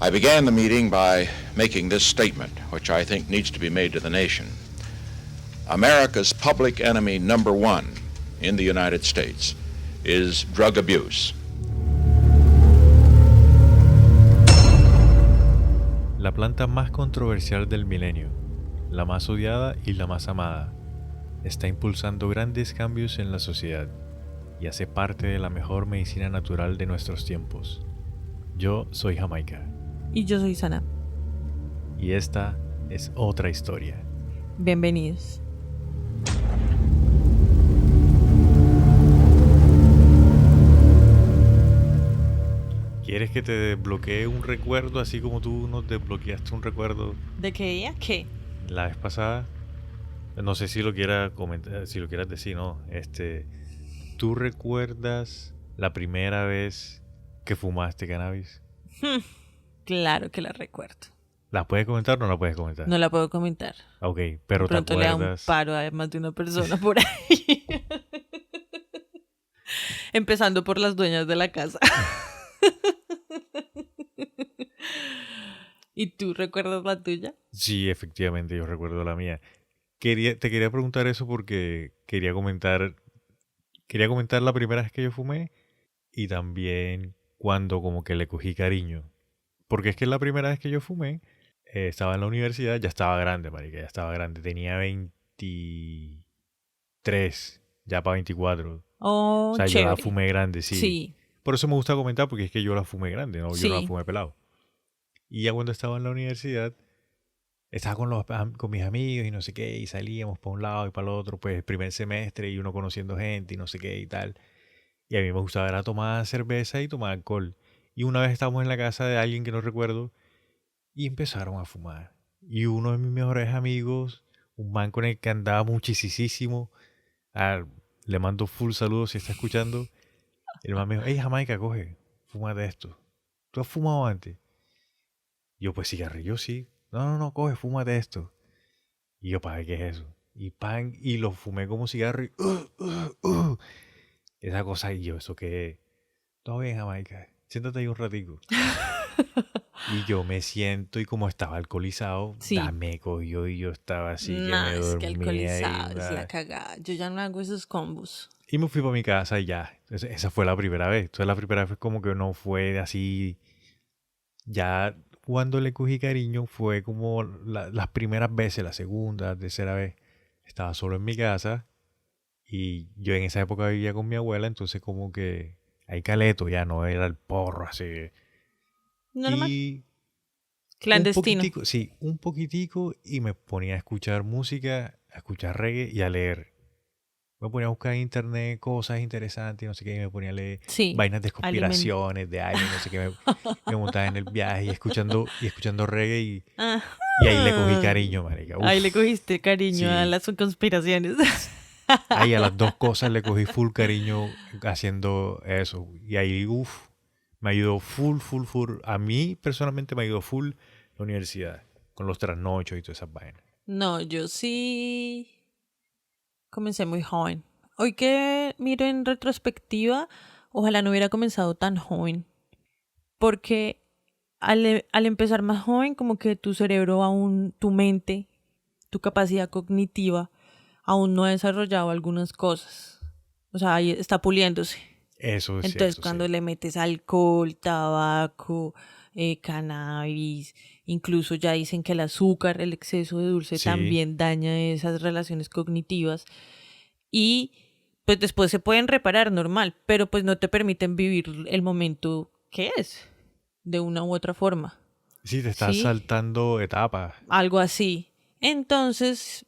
I began the meeting by making this statement, which I think needs to be made to the nation. America's public enemy number one in the United States is drug abuse. La planta más controversial del milenio, la más odiada y la más amada, está impulsando grandes cambios en la sociedad y hace parte de la mejor medicina natural de nuestros tiempos. Yo soy Jamaica. Y yo soy Sana. Y esta es otra historia. Bienvenidos. ¿Quieres que te desbloquee un recuerdo así como tú nos desbloqueaste un recuerdo ¿De qué día? ¿Qué? la vez pasada? No sé si lo quieras comentar, si lo quieras decir, ¿no? ¿Tú recuerdas la primera vez que fumaste cannabis? Claro que la recuerdo. ¿La puedes comentar o no la puedes comentar? No la puedo comentar. Ok, pero De pronto le da un acuerdas. paro a más de una persona por ahí. Empezando por las dueñas de la casa. ¿Y tú recuerdas la tuya? Sí, efectivamente, yo recuerdo la mía. Te quería preguntar eso porque quería comentar la primera vez que yo fumé y también cuando como que le cogí cariño. Porque es que la primera vez que yo fumé, estaba en la universidad, ya estaba grande, marica, ya estaba grande. Tenía 23, ya para 24. Oh, O sea, yo la chévere. fumé grande, sí. Sí. Por eso me gusta comentar, porque es que yo la fumé grande, ¿no? Yo no la Sí. fumé pelado. Y ya cuando estaba en la universidad, estaba con mis amigos y no sé qué, y salíamos para un lado y para el otro, pues primer semestre y uno conociendo gente y no sé qué y tal. Y a mí me gustaba era tomar cerveza y tomar alcohol. Y una vez estábamos en la casa de alguien que no recuerdo y empezaron a fumar. Y uno de mis mejores amigos, un man con el que andaba muchísimo, le mando full saludos si está escuchando. El man me dijo, hey Jamaica, coge, fúmate esto. ¿Tú has fumado antes? Y yo, pues cigarrillo sí. No, coge, fúmate esto. Y yo, ¿para qué es eso? Y pan, y lo fumé como cigarro y esa cosa, y yo, ¿eso qué es? Todo bien, Jamaica, siéntate ahí un ratico. Y yo me siento y como estaba alcoholizado, Sí. me cogió y yo estaba así que No, me es que dormía alcoholizado y, es la cagada. Yo ya no hago esos combos. y me fui para mi casa y ya. Esa fue la primera vez. Entonces la primera vez como que no fue así. Ya cuando le cogí cariño fue como las primeras veces, la segunda, tercera vez. Estaba solo en mi casa y yo en esa época vivía con mi abuela, entonces como que hay caleto, ya no era el porro así. Normal. Y Clandestino. un poquitico y me ponía a escuchar música, a escuchar reggae y a leer. Me ponía a buscar en internet cosas interesantes, no sé qué, y me ponía a leer Sí. vainas de conspiraciones, de aliens, no sé qué, me montaba en el viaje y escuchando reggae y ahí le cogí cariño, marica. Ahí le Uf, cogiste cariño a sí. las conspiraciones. Ahí a las dos cosas le cogí full cariño haciendo eso. Y ahí, me ayudó full. A mí personalmente me ayudó full la universidad, con los trasnochos y todas esas vainas. No, yo sí comencé muy joven. Hoy que miro en retrospectiva, ojalá no hubiera comenzado tan joven. Porque al empezar más joven, como que tu cerebro aún, tu mente, tu capacidad cognitiva, aún no ha desarrollado algunas cosas. O sea, ahí está puliéndose. Eso es Entonces, cierto, cuando sí. le metes alcohol, tabaco, cannabis, incluso ya dicen que el azúcar, el exceso de dulce Sí. también daña esas relaciones cognitivas. Y pues después se pueden reparar normal, pero pues no te permiten vivir el momento que es, de una u otra forma. Sí, te estás ¿Sí? saltando etapas. Algo así. Entonces,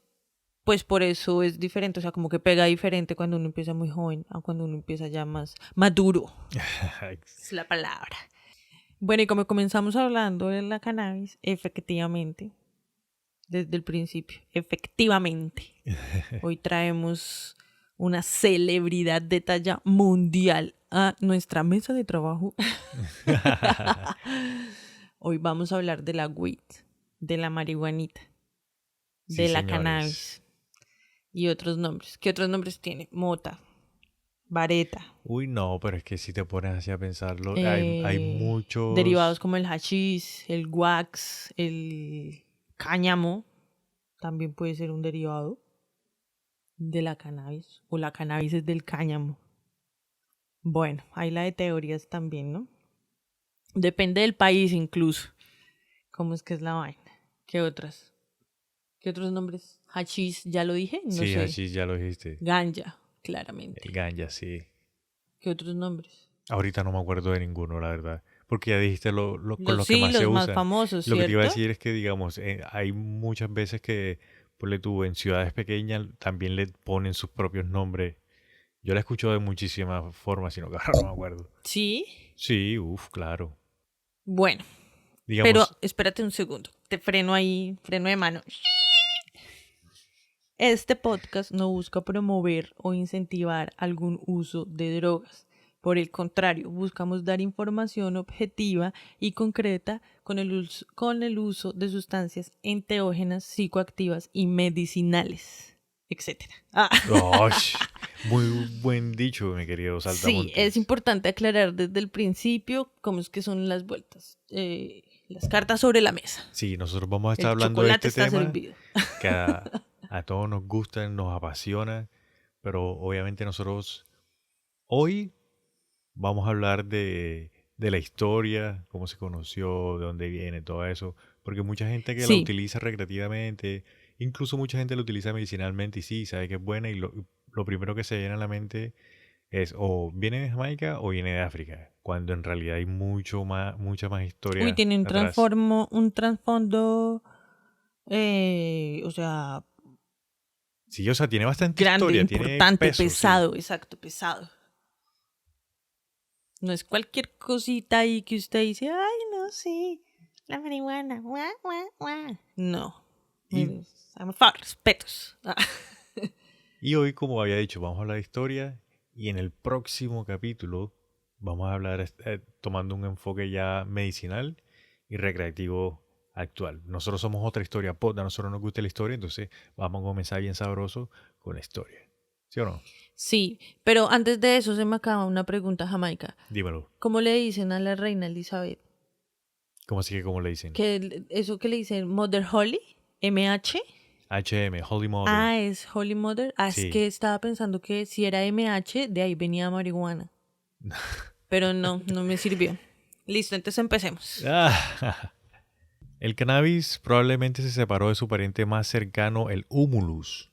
pues por eso es diferente, o sea, como que pega diferente cuando uno empieza muy joven a cuando uno empieza ya más maduro. Es la palabra. Bueno, y como comenzamos hablando de la cannabis, efectivamente, desde el principio, efectivamente, hoy traemos una celebridad de talla mundial a nuestra mesa de trabajo. Hoy vamos a hablar de la weed, de la marihuanita, Sí, de la señores. cannabis y otros nombres. ¿Qué otros nombres tiene? Mota. vareta. Uy, no, pero es que si te pones así a pensarlo, hay muchos... Derivados como el hachís, el wax, el cáñamo, también puede ser un derivado de la cannabis, o la cannabis es del cáñamo. Bueno, hay la de teorías también, ¿no? Depende del país incluso. ¿Cómo es que es la vaina? ¿Qué otras? ¿Qué otros nombres? Hachís, ¿ya lo dije? No Sí, sé. hachís, ya lo dijiste. Ganja, claramente. El ganja, sí. ¿Qué otros nombres? Ahorita no me acuerdo de ninguno, la verdad. Porque ya dijiste con los que Sí, más los se más usan. famosos, Lo que te iba a ¿cierto? decir es que, digamos, hay muchas veces que, ponle tú, en ciudades pequeñas también le ponen sus propios nombres. Yo la he escuchado de muchísimas formas, sino que ahora no me acuerdo. Sí. Sí, claro. Bueno, Digamos, pero espérate un segundo. Te freno ahí, freno de mano. Este podcast no busca promover o incentivar algún uso de drogas. Por el contrario, buscamos dar información objetiva y concreta con el uso de sustancias enteógenas, psicoactivas y medicinales, etc. muy buen dicho, mi querido Sí, Saltamontes. es importante aclarar desde el principio cómo es que son las vueltas. Las cartas sobre la mesa. Sí, nosotros vamos a estar El hablando de chocolate este está tema servido. que a todos nos gusta, nos apasiona, pero obviamente nosotros hoy vamos a hablar de la historia, cómo se conoció, de dónde viene, todo eso, porque mucha gente que la Sí, utiliza recreativamente, incluso mucha gente la utiliza medicinalmente y sí, sabe que es buena y lo primero que se viene a la mente es o viene de Jamaica o viene de África, cuando en realidad hay mucha más uy, historia tiene atrás. un trasfondo, o sea, Sí, o sea, tiene bastante grande, historia, tiene importante, peso, sí. pesado, exacto, pesado. No es cualquier cosita ahí que usted dice, ay, no, sí, la marihuana, guau, guau, guau. No, Y, por favor, respetos. y hoy, como había dicho, vamos a hablar de historia y en el próximo capítulo vamos a hablar tomando un enfoque ya medicinal y recreativo actual. Nosotros somos otra historia pod, a nosotros nos gusta la historia, entonces vamos a comenzar bien sabroso con la historia. ¿Sí o no? Sí, pero antes de eso se me acaba una pregunta, Jamaica. Dímelo. ¿Cómo le dicen a la reina Elizabeth? ¿Cómo así que cómo le dicen? Eso que le dicen Mother Holy, MH. HM, Holy Mother. Ah, es Holy Mother. Ah, es Sí. que estaba pensando que si era MH, de ahí venía marihuana. Pero no, no me sirvió. Listo, entonces empecemos. El cannabis probablemente se separó de su pariente más cercano, el humulus,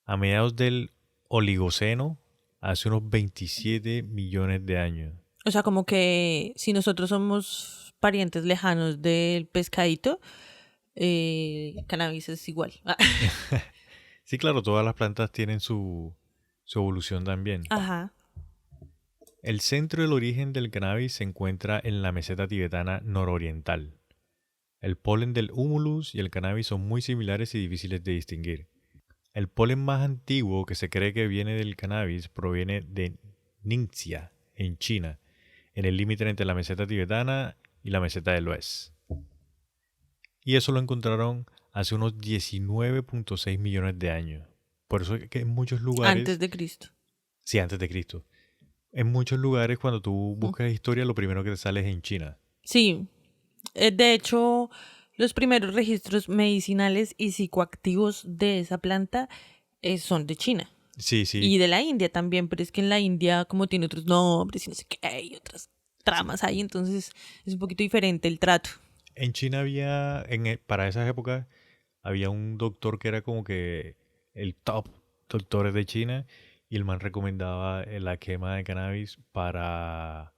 a mediados del Oligoceno, hace unos 27 millones de años. O sea, como que si nosotros somos parientes lejanos del pescadito, cannabis es igual. Sí, claro, todas las plantas tienen su evolución también. Ajá. El centro del origen del cannabis se encuentra en la meseta tibetana nororiental. El polen del humulus y el cannabis son muy similares y difíciles de distinguir. El polen más antiguo que se cree que viene del cannabis proviene de Ningxia, en China, en el límite entre la meseta tibetana y la meseta del oeste. Y eso lo encontraron hace unos 19.6 millones de años. Por eso es que en muchos lugares... Antes de Cristo. Sí, antes de Cristo. En muchos lugares cuando tú buscas historia, lo primero que te sale es en China. Sí. De hecho, los primeros registros medicinales y psicoactivos de esa planta son de China. Sí, sí. Y de la India también, pero es que en la India como tiene otros nombres y no sé qué, y otras tramas ahí, entonces es un poquito diferente el trato. En China había, para esas épocas, había un doctor que era como que el top doctores de China y el man recomendaba la quema de cannabis para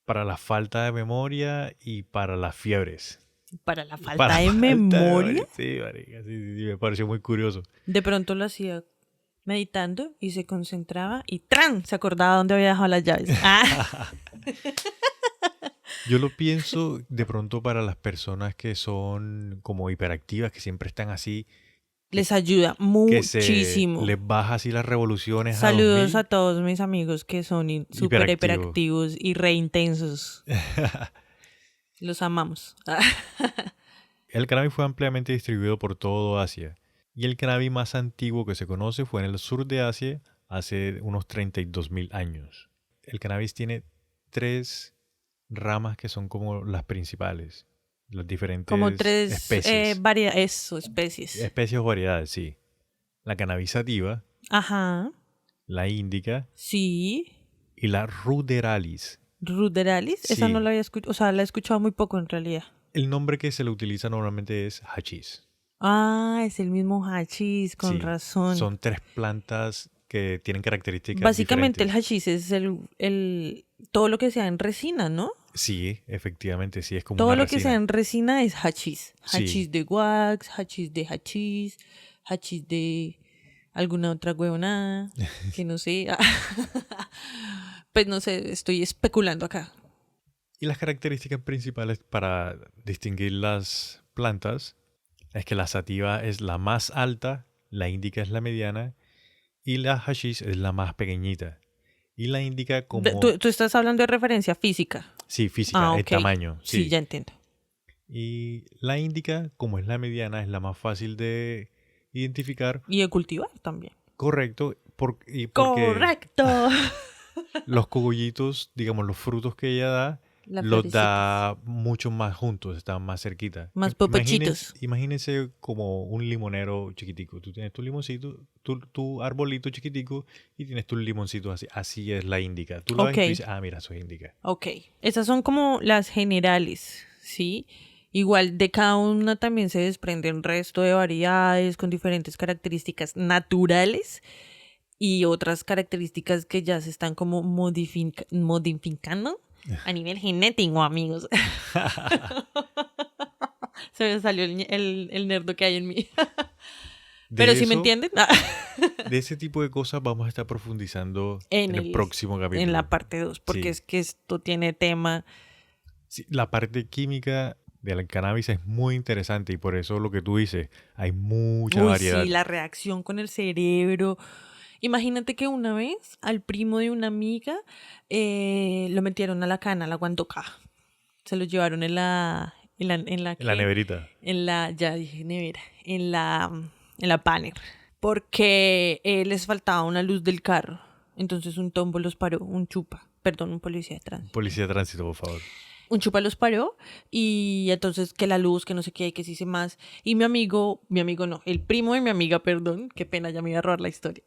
la falta de memoria y para las fiebres. Para la falta Para de memoria, Sí, marica, sí, me pareció muy curioso. de pronto lo hacía meditando y se concentraba y ¡tran! Se acordaba dónde había dejado las llaves. Ah. Yo lo pienso de pronto para las personas que son como hiperactivas, que siempre están así, Les ayuda que se muchísimo. les baja así las revoluciones Saludos a a todos mis amigos que son súper hiperactivos y re intensos. 2000. Los amamos. El cannabis fue ampliamente distribuido por todo Asia, y el cannabis más antiguo que se conoce fue en el sur de Asia, hace unos 32.000 años. El cannabis tiene 3 ramas que son como las principales. Las diferentes Como 3 especies. especies. Especies o variedades, sí. La cannabis sativa, Ajá. la índica Sí. y la ruderalis. ¿Ruderalis? Esa Sí. no la había escuchado. O sea, la he escuchado muy poco en realidad. El nombre que se le utiliza normalmente es hachís. Ah, es el mismo hachís, con Sí, razón. son 3 plantas que tienen características Básicamente el diferentes. hachís es todo lo que sea en resina, ¿no? Sí, efectivamente, sí, es como Todo una lo que sea resina. en resina es hachís. Sí. Hachís de wax, hachís de alguna otra huevonada, que no sé. Pues no sé, estoy especulando acá. Y las características principales para distinguir las plantas es que la sativa es la más alta, la índica es la mediana y la hashish es la más pequeñita. Y la índica como, Tú estás hablando de referencia física. sí, física, Ah, el ok. tamaño, Sí, sí. ya entiendo. Y la índica, como es la mediana, es la más fácil de identificar. Y de cultivar también. Correcto, porque Correcto. los cogollitos, digamos, los frutos que ella da, Las los florecitas. da mucho más juntos, están más cerquita. Más popochitos. Imagínense como un limonero chiquitico. Tú tienes tu limoncito, tu arbolito chiquitico y tienes tus limoncitos así. Así es la índica. Tú la ves y Ok. tú dices, ah, mira, eso es índica. Ok. Esas son como las generales, ¿sí? Igual de cada una también se desprende un resto de variedades con diferentes características naturales y otras características que ya se están como modificando a nivel genético, amigos. Se me salió el nerdo que hay en mí. Pero De si me eso, entienden, de ese tipo de cosas vamos a estar profundizando en el próximo capítulo. en la parte 2, porque Sí. es que esto tiene tema. Sí, la parte química del cannabis es muy interesante y por eso lo que tú dices, hay mucha Uy, variedad. sí, la reacción con el cerebro. Imagínate que una vez al primo de una amiga lo metieron a la cana, a la guandoca. Se lo llevaron en la En la ¿qué? neverita. Ya dije nevera, en la panel. Porque les faltaba una luz del carro. Entonces un tombo los paró, un policía de tránsito. Policía de tránsito, por favor. Un chupa los paró y entonces que la luz, que no sé qué, que sí sé más. Y mi amigo no, el primo de mi amiga, perdón, qué pena, ya me iba a robar la historia.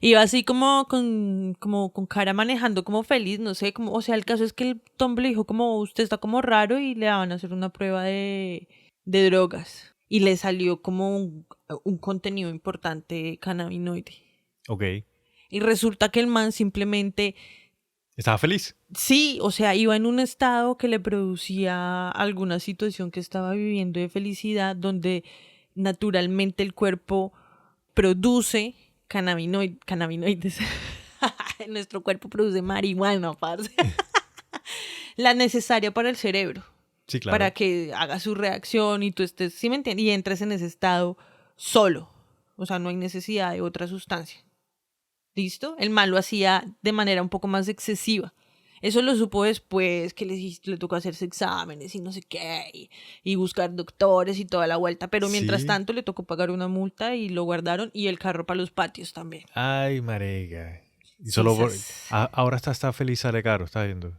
Iba así como con cara manejando como feliz, no sé, como, o sea, el caso es que el tombo le dijo como usted está como raro y le van a hacer una prueba de drogas. Y le salió como un contenido importante cannabinoide. Ok. Y resulta que el man simplemente... ¿Estaba feliz? Sí, o sea, iba en un estado que le producía alguna situación que estaba viviendo de felicidad, donde naturalmente el cuerpo produce cannabinoides. Nuestro cuerpo produce marihuana, parce. La necesaria para el cerebro, Sí, claro. para que haga su reacción y tú estés, ¿sí me entiendes? Y entres en ese estado solo. O sea, no hay necesidad de otra sustancia. ¿Listo? El mal lo hacía de manera un poco más excesiva. Eso lo supo después que le tocó hacerse exámenes y no sé qué, y buscar doctores y toda la vuelta. Pero mientras Sí. tanto le tocó pagar una multa y lo guardaron y el carro para los patios también. Ay, marega. Y Sí, solo sas. ahora está feliz, sale caro, está viendo.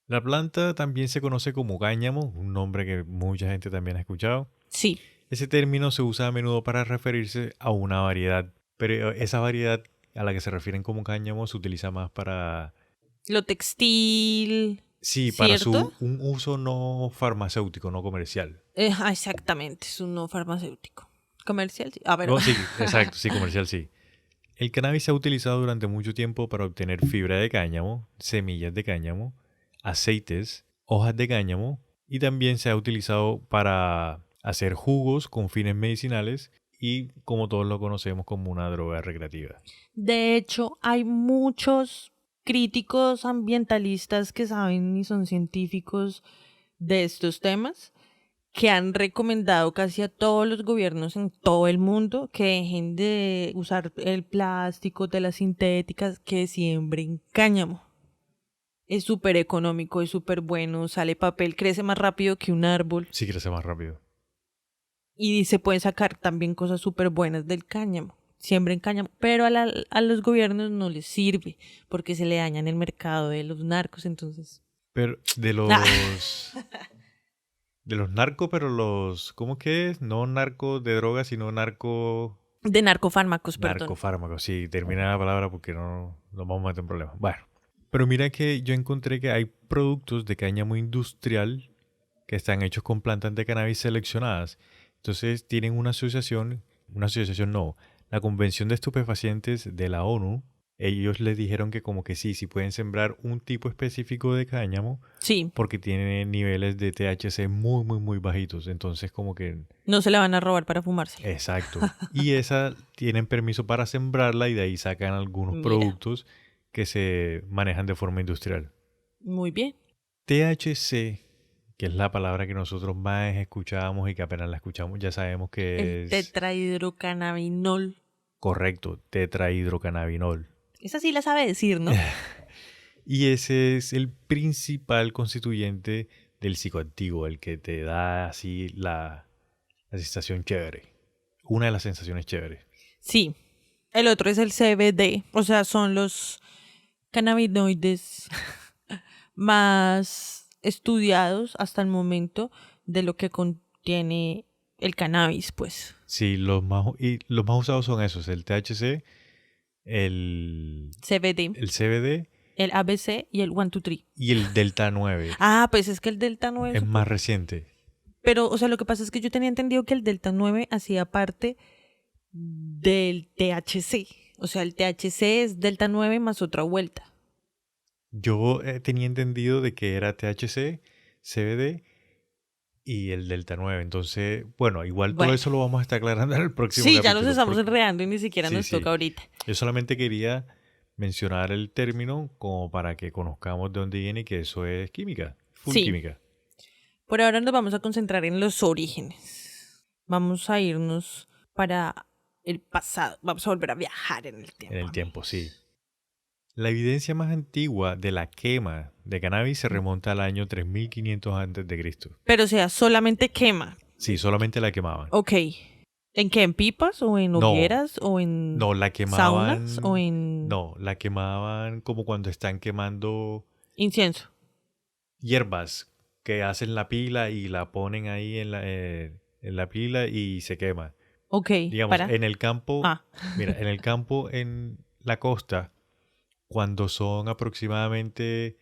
La planta también se conoce como cáñamo, un nombre que mucha gente también ha escuchado. Sí. Ese término se usa a menudo para referirse a una variedad, pero esa variedad a la que se refieren como cáñamo se utiliza más para... Lo textil. Sí, para ¿Cierto? un uso no farmacéutico, no comercial. Exactamente, es un no farmacéutico. Comercial, sí. Ah, pero... No, sí, exacto, sí, comercial, sí. El cannabis se ha utilizado durante mucho tiempo para obtener fibra de cáñamo, semillas de cáñamo, aceites, hojas de cáñamo y también se ha utilizado para hacer jugos con fines medicinales y como todos lo conocemos como una droga recreativa. De hecho, hay muchos críticos ambientalistas que saben y son científicos de estos temas que han recomendado casi a todos los gobiernos en todo el mundo que dejen de usar el plástico, telas sintéticas, que siembren cáñamo. Es súper económico, es súper bueno, sale papel, crece más rápido que un árbol Sí, crece más rápido. y se pueden sacar también cosas súper buenas del cáñamo. siembren cáñamo, pero a los gobiernos no les sirve porque se le dañan el mercado de los narcos, entonces... Pero de los... De los narcos, pero los... ¿Cómo que es? No narco de drogas, sino narco... De narcofármacos, perdón. Narcofármacos, sí. Termina la palabra porque no nos vamos a meter en problemas. Bueno. Pero mira que yo encontré que hay productos de cáñamo industrial que están hechos con plantas de cannabis seleccionadas. Entonces tienen una asociación no, la Convención de Estupefacientes de la ONU. Ellos les dijeron que como que sí pueden sembrar un tipo específico de cáñamo Sí. porque tiene niveles de THC muy, muy, muy bajitos. Entonces como que... No se la van a robar para fumarse. Exacto. Y esa tienen permiso para sembrarla y de ahí sacan algunos productos que se manejan de forma industrial. Muy bien. THC, que es la palabra que nosotros más escuchamos y que apenas la escuchamos ya sabemos que El tetrahidrocannabinol. Correcto, tetrahidrocannabinol. Esa sí la sabe decir, ¿no? Y ese es el principal constituyente del psicoactivo, el que te da así la sensación chévere. Una de las sensaciones chéveres. Sí. El otro es el CBD. O sea, son los cannabinoides más estudiados hasta el momento de lo que contiene el cannabis, pues. Sí, los más usados son esos, el THC, el CBD, el ABC y el 1, 2, 3. Y el Delta 9. Ah, pues es que el Delta 9 es más reciente. Pero, o sea, lo que pasa es que yo tenía entendido que el Delta 9 hacía parte del THC. O sea, el THC es Delta 9 más otra vuelta. Yo tenía entendido de que era THC, CBD y el Delta 9. Entonces, bueno, igual todo eso lo vamos a estar aclarando en el próximo capítulo. Sí, ya nos estamos enredando y ni siquiera nos toca ahorita. Yo solamente quería mencionar el término como para que conozcamos de dónde viene y que eso es química, full química. Por ahora nos vamos a concentrar en los orígenes. Vamos a irnos para el pasado. Vamos a volver a viajar en el tiempo. En el tiempo, sí. La evidencia más antigua de la quema de cannabis se remonta al año 3500 a.C. Pero o sea, solamente quema. Sí, solamente la quemaban. Ok. ¿En qué? ¿En pipas? ¿O en hogueras? ¿O en la quemaban, saunas? ¿O en...? No, la quemaban como cuando están quemando... Incienso. Hierbas que hacen la pila y la ponen ahí en la pila y se quema. Ok. Digamos, en el campo... Mira, en el campo, en la costa, cuando son aproximadamente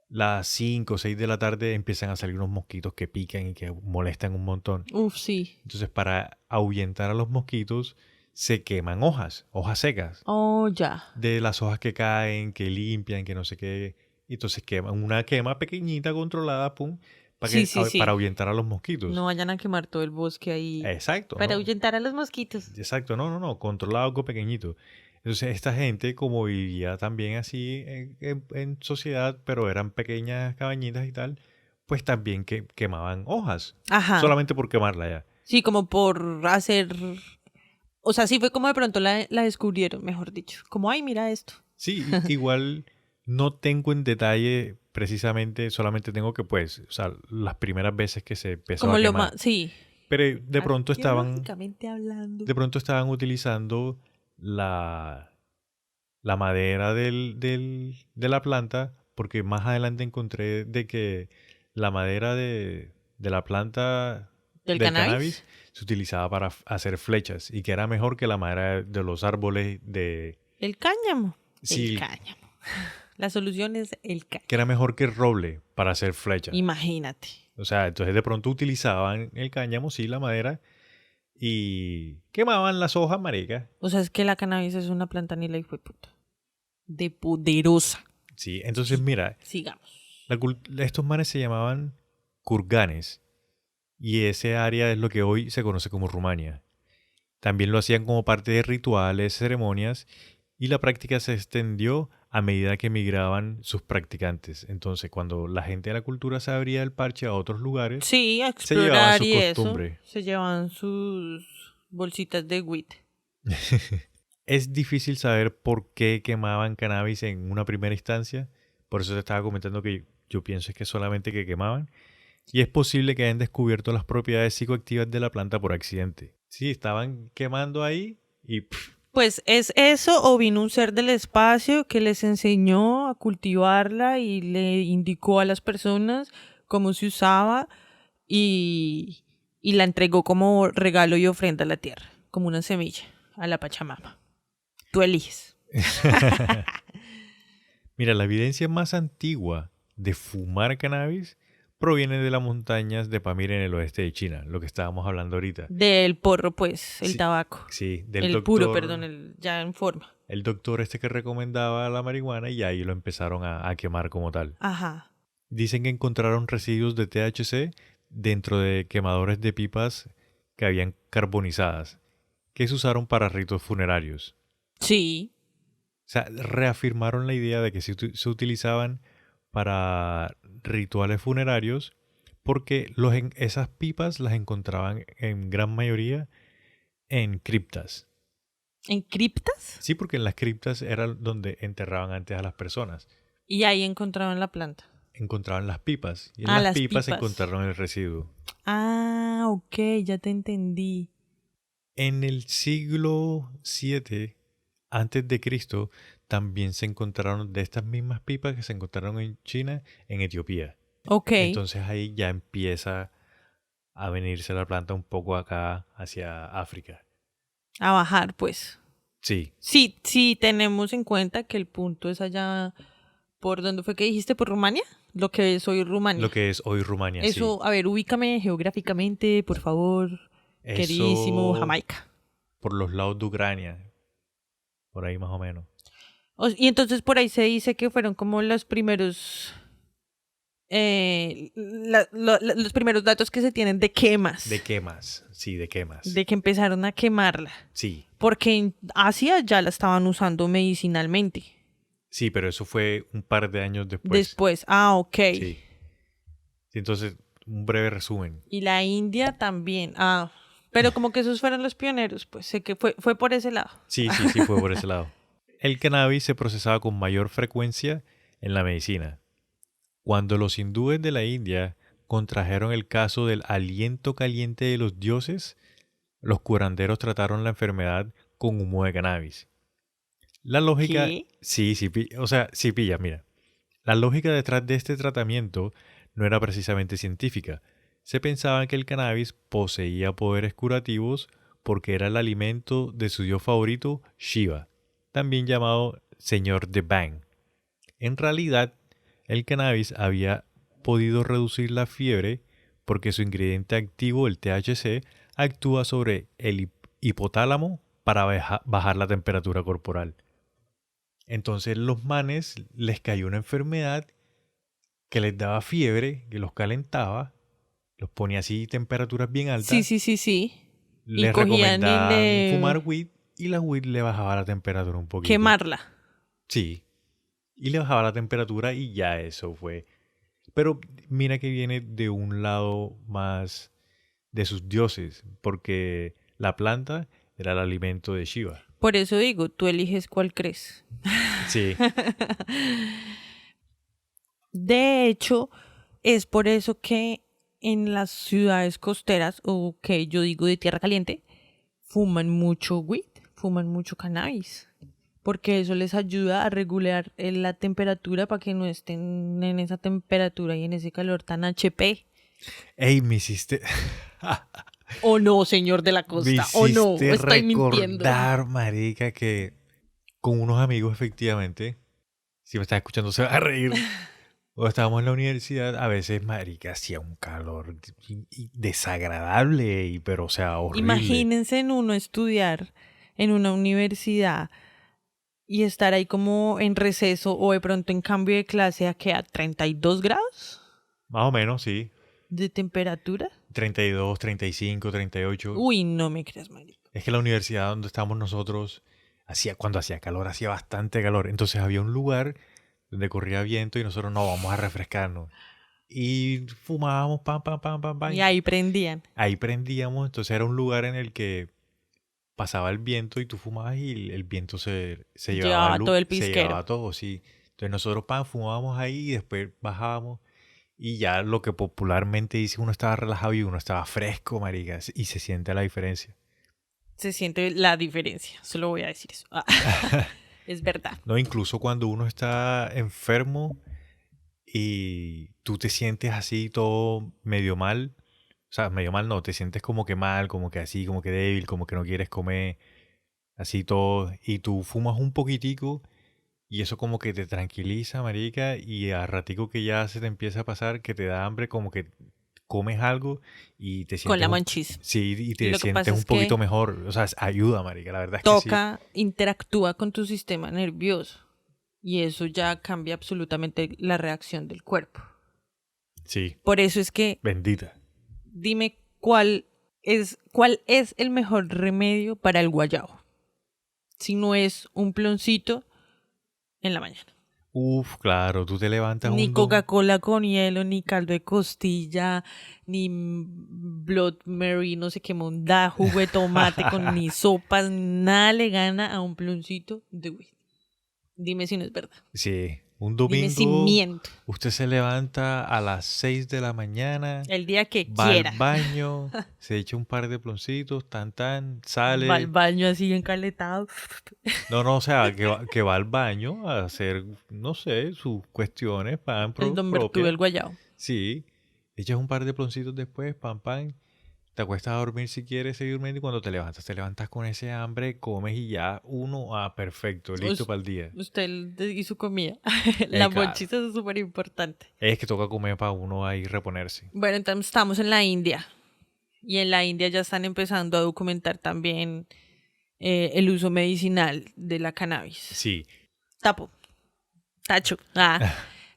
las 5 o 6 de la tarde, empiezan a salir unos mosquitos que pican y que molestan un montón. Uf, sí. Entonces, para ahuyentar a los mosquitos, se queman hojas secas. Oh, ya. De las hojas que caen, que limpian, que no sé qué. Y entonces queman una quema pequeñita, controlada, pum, para ahuyentar a los mosquitos. No vayan a quemar todo el bosque ahí. Exacto. Para ahuyentar a los mosquitos. Exacto, no, controlado algo pequeñito. Entonces esta gente, como vivía también así en sociedad, pero eran pequeñas cabañitas y tal, pues también quemaban hojas. Ajá. Solamente por quemarla ya. Sí, como por hacer... O sea, sí fue como de pronto la descubrieron, mejor dicho. Como, ay, mira esto. Sí, igual no tengo en detalle precisamente, solamente tengo que pues, o sea, las primeras veces que se empezó a quemar. Sí. Pero de pronto estaban... hablando. De pronto estaban utilizando la madera de la planta, porque más adelante encontré de que la madera de la planta del cannabis se utilizaba para hacer flechas y que era mejor que la madera de los árboles de... El cáñamo. Sí. El cáñamo. La solución es el cáñamo. Que era mejor que el roble para hacer flechas. Imagínate. O sea, entonces de pronto utilizaban el cáñamo, sí, la madera, y quemaban las hojas, marica. O sea, es que la cannabis es una planta ni la hijo de puta. De poderosa. Sí, entonces mira. Sigamos. Estos manes se llamaban kurganes. Y ese área es lo que hoy se conoce como Rumania. También lo hacían como parte de rituales, ceremonias, y la práctica se extendió a medida que migraban sus practicantes. Entonces, cuando la gente de la cultura se abría el parche a otros lugares, sí, a explorar se llevaban su costumbre. Se llevaban sus bolsitas de weed. Es difícil saber por qué quemaban cannabis en una primera instancia. Por eso te estaba comentando que yo pienso que solamente que quemaban. Y es posible que hayan descubierto las propiedades psicoactivas de la planta por accidente. Sí, estaban quemando ahí y Pues es eso, o vino un ser del espacio que les enseñó a cultivarla y le indicó a las personas cómo se usaba y la entregó como regalo y ofrenda a la tierra, como una semilla a la Pachamama. Tú eliges. Mira, la evidencia más antigua de fumar cannabis proviene de las montañas de Pamir en el oeste de China, lo que estábamos hablando ahorita. Del porro, pues, el Sí, tabaco. Sí, del El doctor, puro, perdón, ya en forma. el doctor este que recomendaba la marihuana y ahí lo empezaron a quemar como tal. Ajá. Dicen que encontraron residuos de THC dentro de quemadores de pipas que habían carbonizadas, que se usaron para ritos funerarios. Sí. O sea, reafirmaron la idea de que se utilizaban para rituales funerarios porque esas pipas las encontraban en gran mayoría en criptas. ¿En criptas? Sí, porque en las criptas era donde enterraban antes a las personas. Y ahí encontraban la planta. Encontraban las pipas y en Ah, las las pipas pipas. encontraron el residuo. Ah, ok, ya te entendí. En el siglo VII antes de Cristo también se encontraron de estas mismas pipas que se encontraron en China, en Etiopía. Ok. Entonces ahí ya empieza a venirse la planta un poco acá hacia África. A bajar, pues. Sí, Sí, tenemos en cuenta que el punto es allá. ¿Por dónde fue que dijiste? ¿Por Rumania? Lo que es hoy Rumania. lo que es hoy Rumania, Eso, sí. a ver, ubícame geográficamente, por favor. Queridísimo Eso Jamaica. por los lados de Ucrania, por ahí más o menos. Y entonces por ahí se dice que fueron como los primeros. Los primeros datos que se tienen de quemas. ¿De quemas? Sí, de quemas. De que empezaron a quemarla. Sí, Porque en Asia ya la estaban usando medicinalmente. sí, pero eso fue un par de años después. Después, ok. Sí. Sí, entonces, un breve resumen. Y la India también. Pero como que esos fueron los pioneros, pues sé que fue por ese lado. Sí, fue por ese lado. El cannabis se procesaba con mayor frecuencia en la medicina. Cuando los hindúes de la India contrajeron el caso del aliento caliente de los dioses, los curanderos trataron la enfermedad con humo de cannabis. La lógica, ¿Qué? sí pilla, mira. La lógica detrás de este tratamiento no era precisamente científica. Se pensaba que el cannabis poseía poderes curativos porque era el alimento de su dios favorito, Shiva, también llamado Señor de Bang. En realidad, el cannabis había podido reducir la fiebre porque su ingrediente activo, el THC, actúa sobre el hipotálamo para bajar la temperatura corporal. Entonces los manes les cayó una enfermedad que les daba fiebre, que los calentaba, los ponía así temperaturas bien altas. Sí. Y Les cogían y recomendaban fumar weed y la weed le bajaba la temperatura un poquito. quemarla. Sí. Y le bajaba la temperatura y ya eso fue. Pero mira que viene de un lado más de sus dioses, porque la planta era el alimento de Shiva. Por eso digo, tú eliges cuál crees. Sí. De hecho, es por eso que en las ciudades costeras, o que yo digo de tierra caliente, fuman mucho weed, fuman mucho cannabis. Porque eso les ayuda a regular la temperatura para que no estén en esa temperatura y en ese calor tan HP. Ey, me hiciste... O no, señor de la costa. O no, estoy mintiendo. recordar, marica, que con unos amigos, efectivamente, si me estás escuchando se va a reír. O estábamos en la universidad, a veces, marica, hacía un calor desagradable, pero, o sea, horrible. Imagínense en uno estudiar en una universidad y estar ahí como en receso o de pronto en cambio de clase a 32 grados Más o menos, sí. de temperatura. 32, 35, 38. Uy, no me creas, marica. Es que la universidad donde estábamos nosotros, cuando hacía calor, hacía bastante calor. Entonces había un lugar donde corría viento y nosotros no, vamos a refrescarnos. Y fumábamos, pam. Y ahí prendían. Ahí prendíamos, entonces era un lugar en el que pasaba el viento y tú fumabas y el viento se Llevaba todo el se pisquero. llevaba todo, sí. Entonces nosotros fumábamos ahí y después bajábamos y ya lo que popularmente dice uno estaba relajado y uno estaba fresco, marica, y se siente la diferencia. se siente la diferencia. Solo voy a decir eso. Es verdad. No, incluso cuando uno está enfermo y tú te sientes así todo medio mal, o sea, medio mal no, te sientes como que mal, como que así, como que débil, como que no quieres comer, así todo, y tú fumas un poquitico y eso como que te tranquiliza, marica, y a ratico que ya se te empieza a pasar, que te da hambre, como que comes algo y te Con sientes la monchis. sí, y Y te lo que pasa sientes un es que poquito mejor, o sea, ayuda, marica, la verdad es que sí. interactúa con tu sistema nervioso. Y eso ya cambia absolutamente la reacción del cuerpo. Sí, Por eso es que bendita. dime cuál es el mejor remedio para el guayabo. Si no es un ploncito en la mañana. Uf, claro, tú te levantas Ni un Coca-Cola con hielo, ni caldo de costilla, ni Blood Mary, no sé qué monda, jugo de tomate con ni sopas, nada le gana a un ploncito de whisky. Dime si no es verdad. Sí, un Dime si domingo miento. usted se levanta a las 6 de la mañana, El día que va al quiera. baño, se echa un par de ploncitos, tan, Va al sale. baño así encaletado. No, o sea, que va al baño a hacer, no sé, sus cuestiones, El Don Bertú propias. del guayabo. Sí, echas un par de ploncitos después, te acuestas a dormir si quieres seguir durmiendo y cuando te levantas con ese hambre, comes y ya perfecto, listo para el día. Usted y su comida. La Claro, monchita es súper importante. es que toca comer para uno ahí reponerse. Bueno, entonces estamos en la India. Y en la India ya están empezando a documentar también el uso medicinal de la cannabis. Sí, Tacho.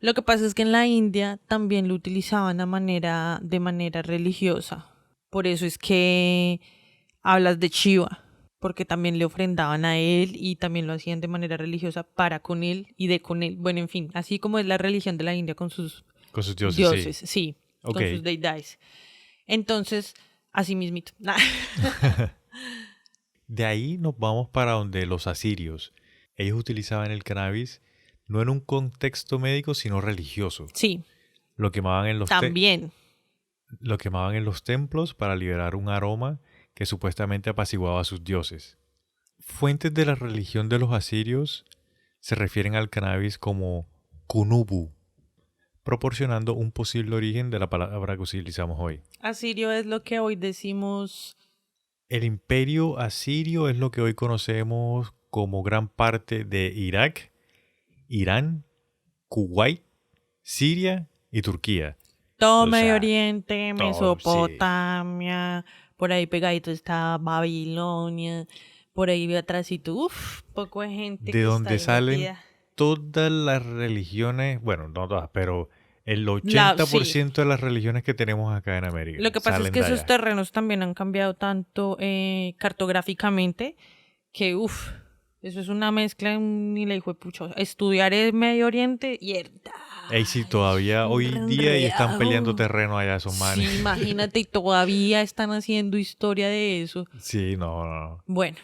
Lo que pasa es que en la India también lo utilizaban de manera religiosa. Por eso es que hablas de Shiva, porque también le ofrendaban a él y también lo hacían de manera religiosa para con él y de con él. Bueno, en fin, así como es la religión de la India con sus con sus dioses, dioses, sí. sí, Ok. con sus deidades. Entonces, así mismito. De ahí nos vamos para donde los asirios. Ellos utilizaban el cannabis no en un contexto médico, sino religioso. Sí, Lo quemaban en también. lo quemaban en los templos para liberar un aroma que supuestamente apaciguaba a sus dioses. Fuentes de la religión de los asirios se refieren al cannabis como kunubu, proporcionando un posible origen de la palabra que utilizamos hoy. Asirio es lo que hoy decimos. El imperio asirio es lo que hoy conocemos como gran parte de Irak, Irán, Kuwait, Siria y Turquía. Todo O Medio sea, Oriente, todo, Mesopotamia, por ahí pegadito está Babilonia, por ahí atrásito, poco de gente de que está donde ahí salen metida. todas las religiones, bueno, no todas, pero el Sí. 80% de las religiones que tenemos acá en América. Lo que pasa es salen que de esos allá. terrenos también han cambiado tanto cartográficamente que, eso es una mezcla, ni la hijo de pucha. Estudiar el Medio Oriente y Ey, sí, todavía hoy día y están peleando terreno allá esos manes. Sí, imagínate, y todavía están haciendo historia de eso. Sí, no. Bueno,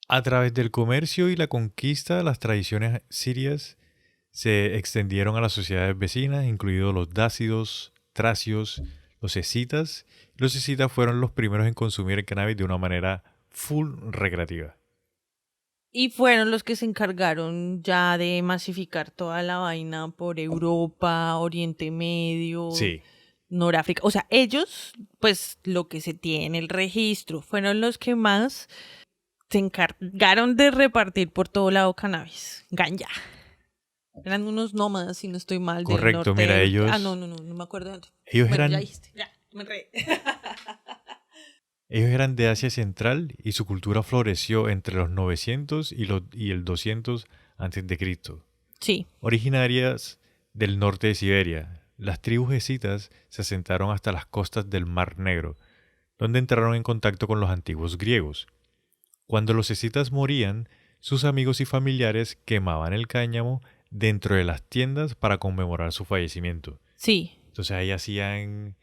A través del comercio y la conquista, las tradiciones sirias se extendieron a las sociedades vecinas, incluidos los dácidos, tracios, los escitas. Los escitas fueron los primeros en consumir el cannabis de una manera full recreativa. y fueron los que se encargaron ya de masificar toda la vaina por Europa, Oriente Medio, Sí, Noráfrica. O sea, ellos, pues lo que se tiene, el registro, fueron los que más se encargaron de repartir por todo lado cannabis, ganja. Eran unos nómadas, si no estoy mal, del correcto. norte. Mira, ellos, No me acuerdo de dónde. ellos Bueno, ya eran, dijiste, ya, me enredé. ellos eran de Asia Central y su cultura floreció entre los 900 y el 200 antes de Cristo. Sí, Originarias del norte de Siberia, las tribus escitas se asentaron hasta las costas del Mar Negro, donde entraron en contacto con los antiguos griegos. Cuando los escitas morían, sus amigos y familiares quemaban el cáñamo dentro de las tiendas para conmemorar su fallecimiento. sí. Entonces ahí hacían...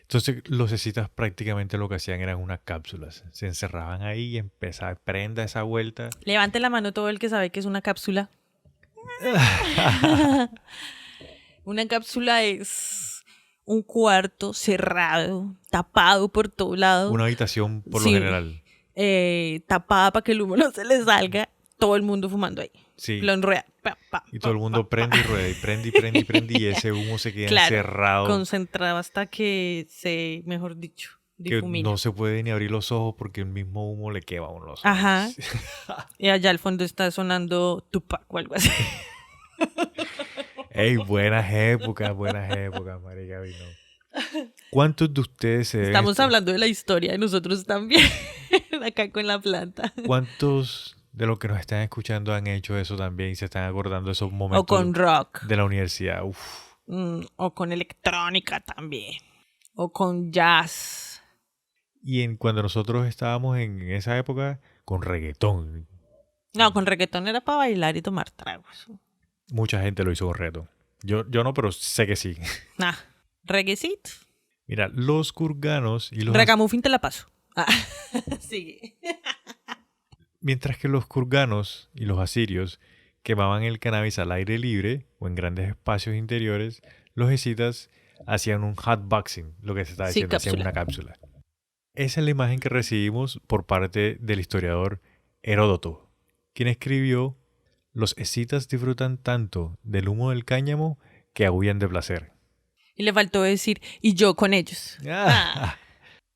Entonces los escitas prácticamente lo que hacían eran unas cápsulas. Se encerraban ahí y empezaba, prenda esa vuelta. Levante la mano todo el que sabe que es una cápsula. Una cápsula es un cuarto cerrado, tapado por todo lado. Una habitación por lo Sí. general. Tapada para que el humo no se le salga, todo el mundo fumando ahí. Sí. Lo enreda. Pa, pa, Y todo el pa, mundo pa, prende y pa. rueda, y prende y prende y prende, y ese humo se queda Claro, encerrado. concentrado hasta que se, mejor dicho, Que difumina. no se puede ni abrir los ojos porque el mismo humo le quema a uno los ojos. Ajá. Y allá al fondo está sonando Tupac o algo así. Ey, buenas épocas, marica, vino. ¿Cuántos de ustedes se deben Estamos estar- hablando de la historia de nosotros también, acá con la planta. ¿Cuántos de los que nos están escuchando han hecho eso también y se están acordando de esos O momentos con rock, de la universidad? Uf. o con electrónica también, o con jazz. Y cuando nosotros estábamos en esa época, con reggaetón. No, con reggaetón era para bailar y tomar tragos. Mucha gente lo hizo con reggaetón. Yo no, pero sé que sí. Nah, reguecito. Mira, los kurganos y los... Regamuffin te la paso. Ah, sigue. Mientras que los kurganos y los asirios quemaban el cannabis al aire libre o en grandes espacios interiores, los escitas hacían un hotboxing, lo que se está Sí, diciendo, hacían cápsula. una cápsula. Esa es la imagen que recibimos por parte del historiador Heródoto, quien escribió: los escitas disfrutan tanto del humo del cáñamo que aúllan de placer. Y le faltó decir, y yo con ellos.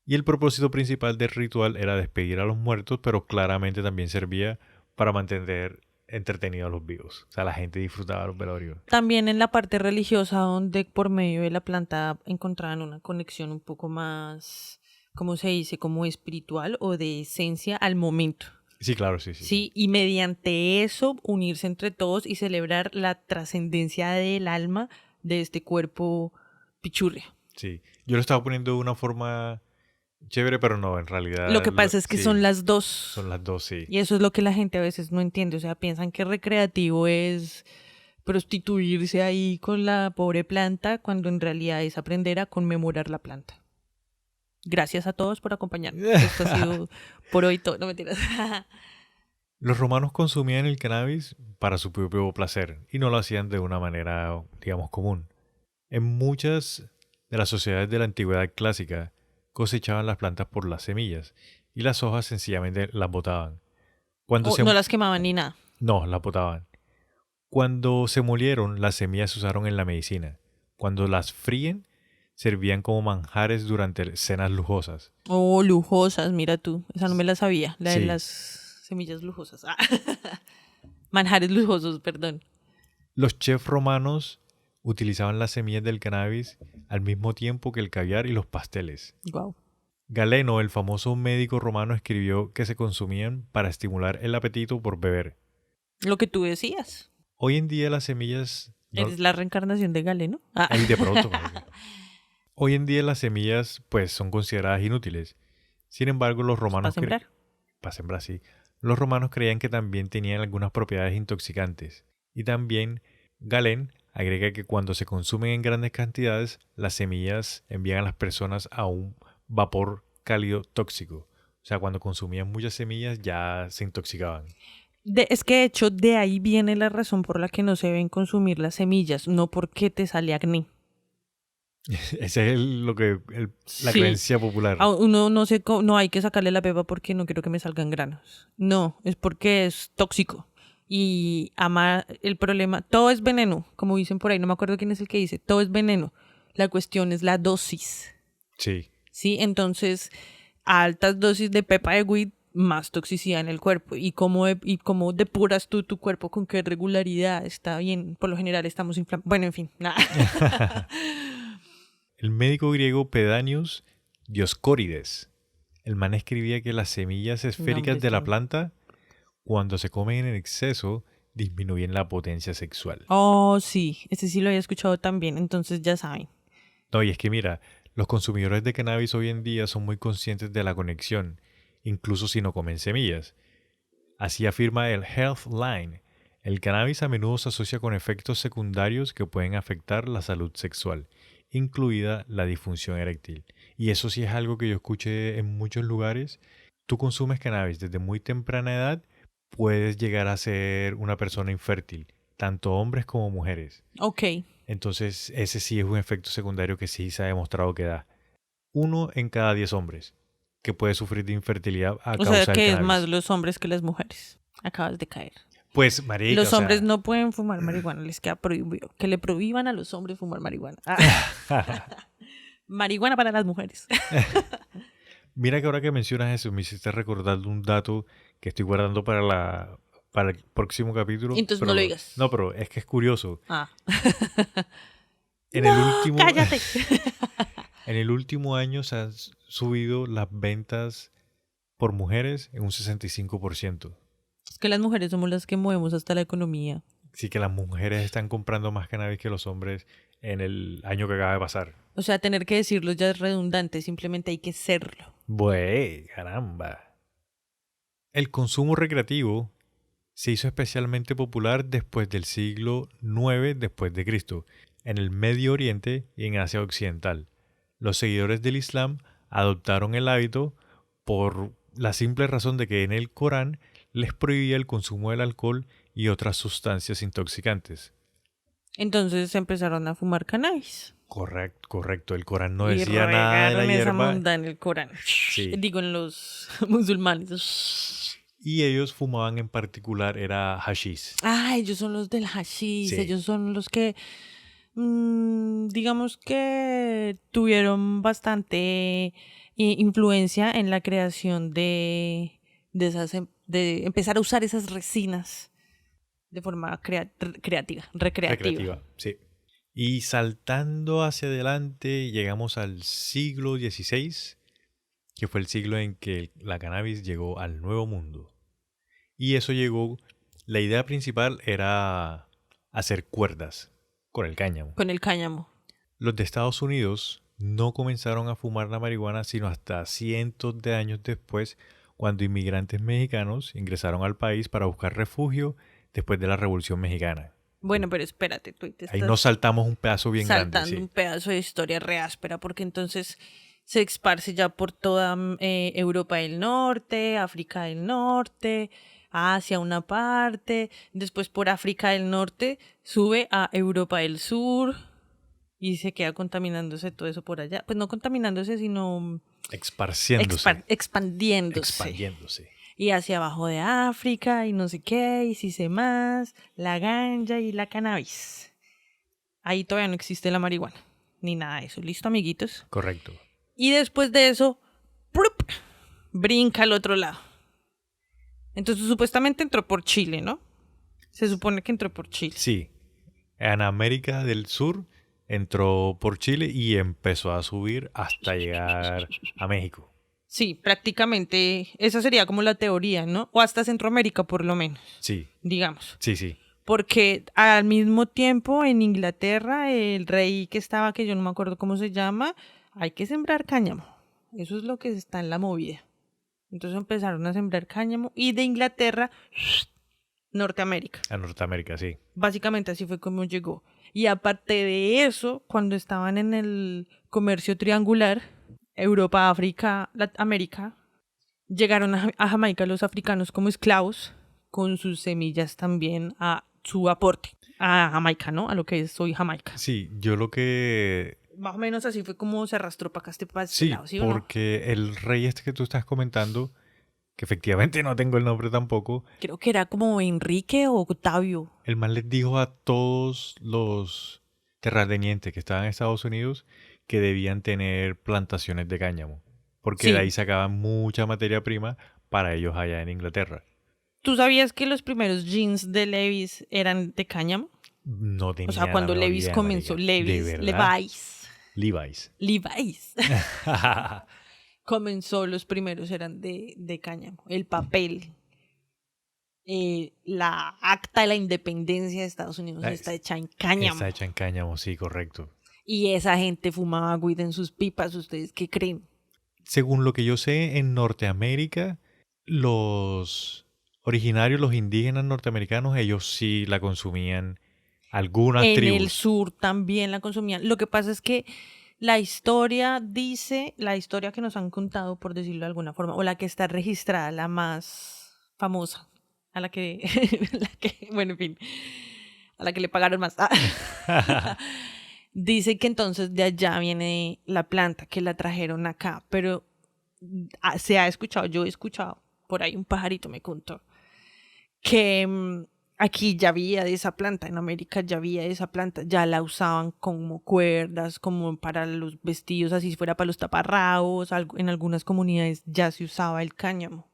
Y el propósito principal del ritual era despedir a los muertos, pero claramente también servía para mantener entretenidos a los vivos. O sea, la gente disfrutaba los velorios. También en la parte religiosa, donde por medio de la planta encontraban una conexión un poco más, ¿cómo se dice? Como espiritual o de esencia al momento. Sí, claro, sí. Sí, y mediante eso unirse entre todos y celebrar la trascendencia del alma de este cuerpo pichurria. Sí. Yo lo estaba poniendo de una forma chévere, pero no, en realidad... Lo que pasa es que sí, son las dos. Son las dos, sí. Y eso es lo que la gente a veces no entiende. O sea, piensan que recreativo es prostituirse ahí con la pobre planta, cuando en realidad es aprender a conmemorar la planta. Gracias a todos por acompañarnos. Esto ha sido por hoy todo. No mentiras. Los romanos consumían el cannabis para su propio placer y no lo hacían de una manera, digamos, común. En muchas de las sociedades de la antigüedad clásica cosechaban las plantas por las semillas y las hojas sencillamente las botaban. No las quemaban ni nada. No, las botaban. Cuando se molieron, las semillas se usaron en la medicina. Cuando las fríen, servían como manjares durante cenas lujosas. Oh, lujosas, mira tú. Esa no me la sabía. La de Sí. las semillas lujosas. Ah. Manjares lujosos, perdón. Los chefs romanos utilizaban las semillas del cannabis al mismo tiempo que el caviar y los pasteles. Wow. Galeno, el famoso médico romano, escribió que se consumían para estimular el apetito por beber. Lo que tú decías. Hoy en día las semillas... no- Eres la reencarnación de Galeno. Ah. Ay, de pronto. marica. Hoy en día las semillas pues son consideradas inútiles. Sin embargo, los Para romanos... sembrar. Para sembrar, sí. Los romanos creían que también tenían algunas propiedades intoxicantes. Y también Galén agrega que cuando se consumen en grandes cantidades, las semillas envían a las personas a un vapor cálido tóxico. O sea, cuando consumían muchas semillas ya se intoxicaban. Es que de hecho de ahí viene la razón por la que no se deben consumir las semillas, no porque te sale acné. Esa es la Sí. creencia popular. A uno no hay que sacarle la pepa porque no quiero que me salgan granos. No, es porque es tóxico. Y el problema, todo es veneno, como dicen por ahí, no me acuerdo quién es el que dice, todo es veneno. La cuestión es la dosis. Sí. ¿Sí? Entonces, a altas dosis de pepa de weed, más toxicidad en el cuerpo. ¿Y cómo depuras tú tu cuerpo? ¿Con qué regularidad? Está bien, por lo general estamos inflamados. Bueno, en fin, nada. El médico griego Pedanius Dioscórides, el man escribía que las semillas esféricas de la planta, cuando se comen en exceso, disminuyen la potencia sexual. Oh, sí, ese sí lo había escuchado también, entonces ya saben. No, y es que mira, los consumidores de cannabis hoy en día son muy conscientes de la conexión, incluso si no comen semillas. Así afirma el Healthline. El cannabis a menudo se asocia con efectos secundarios que pueden afectar la salud sexual, incluida la disfunción eréctil. Y eso sí es algo que yo escuché en muchos lugares. Tú consumes cannabis desde muy temprana edad, puedes llegar a ser una persona infértil, tanto hombres como mujeres. Ok. Entonces, ese sí es un efecto secundario que sí se ha demostrado que da. 1 en cada 10 hombres que puede sufrir de infertilidad a O sea, causa del que es cannabis. más los hombres que las mujeres. Acabas de caer. Pues, marica, Los o hombres sea, no pueden fumar marihuana, les queda prohibido. Que le prohíban a los hombres fumar marihuana. Ah. Marihuana para las mujeres. Mira que ahora que mencionas eso, me hiciste recordar de un dato que estoy guardando para el próximo capítulo. Entonces pero no lo digas. No, pero es que es curioso. Ah. En No, el último, cállate. en el último año se han subido las ventas por mujeres en un 65%. Es que las mujeres somos las que movemos hasta la economía. Sí que las mujeres están comprando más cannabis que los hombres en el año que acaba de pasar. O sea, tener que decirlo ya es redundante, simplemente hay que serlo. Buey, caramba. El consumo recreativo se hizo especialmente popular después del siglo IX después de Cristo, en el Medio Oriente y en Asia Occidental. Los seguidores del Islam adoptaron el hábito por la simple razón de que en el Corán les prohibía el consumo del alcohol y otras sustancias intoxicantes. Entonces empezaron a fumar cannabis. Correcto. El Corán no y decía nada de la regaron esa hierba. monda en el Corán. Sí. Digo, en los musulmanes. Y ellos fumaban en particular era hashish. Ah, ellos son los del hashish. Sí. Ellos son los que, digamos que tuvieron bastante influencia en la creación de empezar a usar esas resinas de forma recreativa. Sí. Y saltando hacia adelante, llegamos al siglo XVI, que fue el siglo en que la cannabis llegó al Nuevo Mundo. Y eso llegó, la idea principal era hacer cuerdas con el cáñamo. Con el cáñamo. Los de Estados Unidos no comenzaron a fumar la marihuana sino hasta cientos de años después, cuando inmigrantes mexicanos ingresaron al país para buscar refugio después de la Revolución Mexicana. Bueno, pero espérate, tú te Ahí nos saltamos un pedazo bien grande. saltando un pedazo de historia re áspera, porque entonces se esparce ya por toda Europa del Norte, África del Norte, Asia una parte, después por África del Norte sube a Europa del Sur y se queda contaminándose todo eso por allá. Pues no contaminándose, sino Esparciéndose. expandiéndose. Y hacia abajo de África y no sé qué, y si sé más, la ganja y la cannabis. Ahí todavía no existe la marihuana, ni nada de eso. ¿Listo, amiguitos? Correcto. Y después de eso, ¡plup!, brinca al otro lado. Entonces supuestamente entró por Chile, ¿no? Se supone que entró por Chile. Sí. En América del Sur entró por Chile y empezó a subir hasta llegar a México. Sí, prácticamente esa sería como la teoría, ¿no? O hasta Centroamérica por lo menos, Sí. digamos. Sí. Porque al mismo tiempo en Inglaterra el rey que estaba, que yo no me acuerdo cómo se llama, hay que sembrar cáñamo. Eso es lo que está en la movida. Entonces empezaron a sembrar cáñamo y de Inglaterra, Norteamérica. A Norteamérica, sí. Básicamente así fue como llegó. Y aparte de eso, cuando estaban en el comercio triangular, Europa, África, América, llegaron a Jamaica los africanos como esclavos, con sus semillas también a su aporte a Jamaica, ¿no? A lo que es hoy Jamaica. Sí, yo lo que... Más o menos así fue como se arrastró para acá para este Sí, lado, ¿sí o no? porque el rey este que tú estás comentando, que efectivamente no tengo el nombre tampoco, Creo que era como Enrique o Octavio. el man les dijo a todos los terratenientes que estaban en Estados Unidos que debían tener plantaciones de cáñamo, porque Sí. de ahí sacaban mucha materia prima para ellos allá en Inglaterra. ¿Tú sabías que los primeros jeans de Levi's eran de cáñamo? No tenía O sea, cuando la menor Levi's idea, comenzó, marica. ¿De Levi's, verdad? Levi's. Levi's. Comenzó, los primeros eran de cáñamo. El papel, la acta de la independencia de Estados Unidos está hecha en cáñamo. Está hecha en cáñamo, sí, correcto. Y esa gente fumaba weed en sus pipas. ¿Ustedes qué creen? Según lo que yo sé, en Norteamérica, los originarios, los indígenas norteamericanos, ellos sí la consumían. Algunas En tribus. el sur también la consumían. Lo que pasa es que la historia dice, la historia que nos han contado, por decirlo de alguna forma, o la que está registrada, la más famosa, a la que, bueno, en fin. a la que le pagaron más. Dice que entonces de allá viene la planta, que la trajeron acá, pero se ha escuchado, yo he escuchado, por ahí un pajarito me contó, que aquí ya había de esa planta, en América ya había de esa planta, ya la usaban como cuerdas, como para los vestidos, así si fuera para los taparrabos, en algunas comunidades ya se usaba el cáñamo.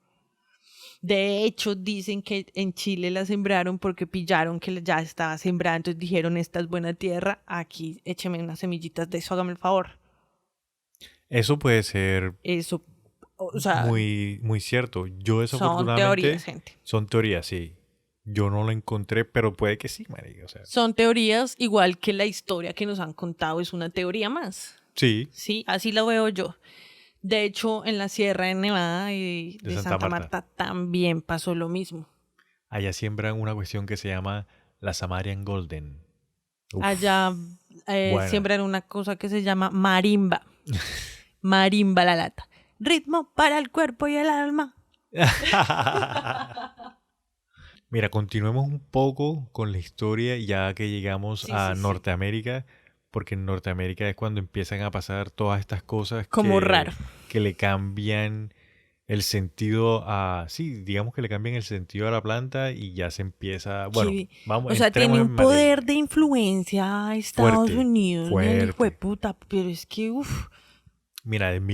De hecho, dicen que en Chile la sembraron porque pillaron que ya estaba sembrada, entonces dijeron, esta es buena tierra, aquí écheme unas semillitas de eso, hágame el favor. Eso puede ser Eso, o sea, muy, muy cierto. Yo son desafortunadamente... teorías, gente. Son teorías, sí. Yo no lo encontré, pero puede que sí, marica. O sea, Son teorías, igual que la historia que nos han contado es una teoría más. sí, Sí, así lo veo yo. De hecho, en la Sierra de Nevada y De de Santa Santa Marta. Marta también pasó lo mismo. allá siembran una cuestión que se llama la Samarian Golden. Uf, Allá buena. siembran una cosa que se llama marimba. Marimba la lata. Ritmo para el cuerpo y el alma. Mira, continuemos un poco con la historia ya que llegamos Sí, a sí, sí. Norteamérica, porque en Norteamérica es cuando empiezan a pasar todas estas cosas Como raro. que le cambian el sentido a, sí, digamos que le cambian el sentido a la planta y ya se empieza, bueno, Que- vamos, o sea, entremos tiene en un materia. poder de influencia a Estados Fuerte, Unidos, el fuerte. hijo de puta, pero es que, uff, Mira, en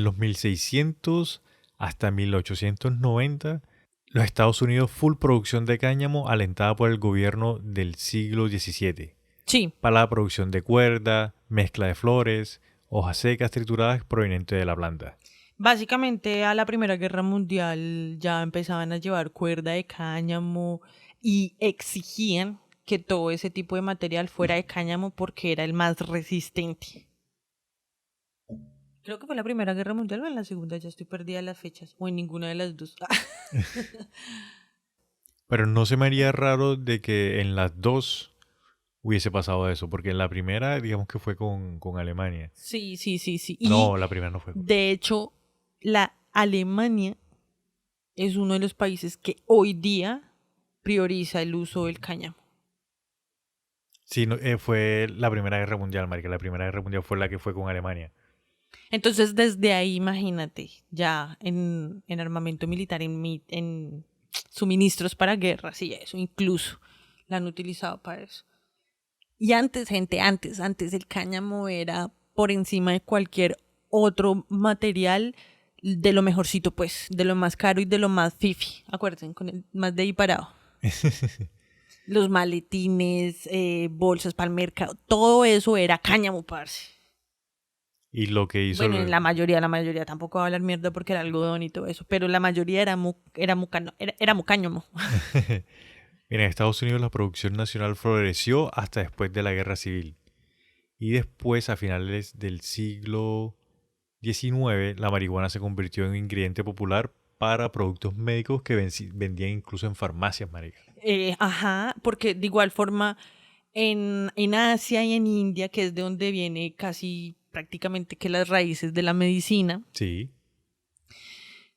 los 1600 hasta 1890, los Estados Unidos full producción de cáñamo alentada por el gobierno del siglo XVII sí, para la producción de cuerda, mezcla de flores, hojas secas trituradas provenientes de la planta. básicamente a la Primera Guerra Mundial ya empezaban a llevar cuerda de cáñamo y exigían que todo ese tipo de material fuera de cáñamo porque era el más resistente. Creo que fue la Primera Guerra Mundial o en la Segunda, ya estoy perdida de las fechas, o en ninguna de las dos. Pero no se me haría raro de que en las dos hubiese pasado eso, porque en la primera, digamos que fue con Alemania. Sí, sí, sí, sí. Y No, la primera no fue. de hecho, la Alemania es uno de los países que hoy día prioriza el uso del cáñamo. Sí, no, fue la Primera Guerra Mundial, marica. La Primera Guerra Mundial fue la que fue con Alemania. Entonces, desde ahí, imagínate, ya en armamento militar, en suministros para guerras y eso, incluso la han utilizado para eso. Y antes, gente, antes el cáñamo era por encima de cualquier otro material de lo mejorcito, pues, de lo más caro y de lo más fifi. Acuérdense, con el más de ahí parado. Los maletines, bolsas para el mercado, todo eso era cáñamo, parce. Y lo que hizo... Bueno, la mayoría, tampoco va a hablar mierda porque era algodón y todo eso, pero la mayoría era cáñamo. Mira, en Estados Unidos la producción nacional floreció hasta después de la Guerra Civil. Y después, a finales del siglo XIX, la marihuana se convirtió en un ingrediente popular para productos médicos que vendían incluso en farmacias, marica. Ajá, porque de igual forma en Asia y en India, que es de donde viene casi prácticamente que las raíces de la medicina, Sí.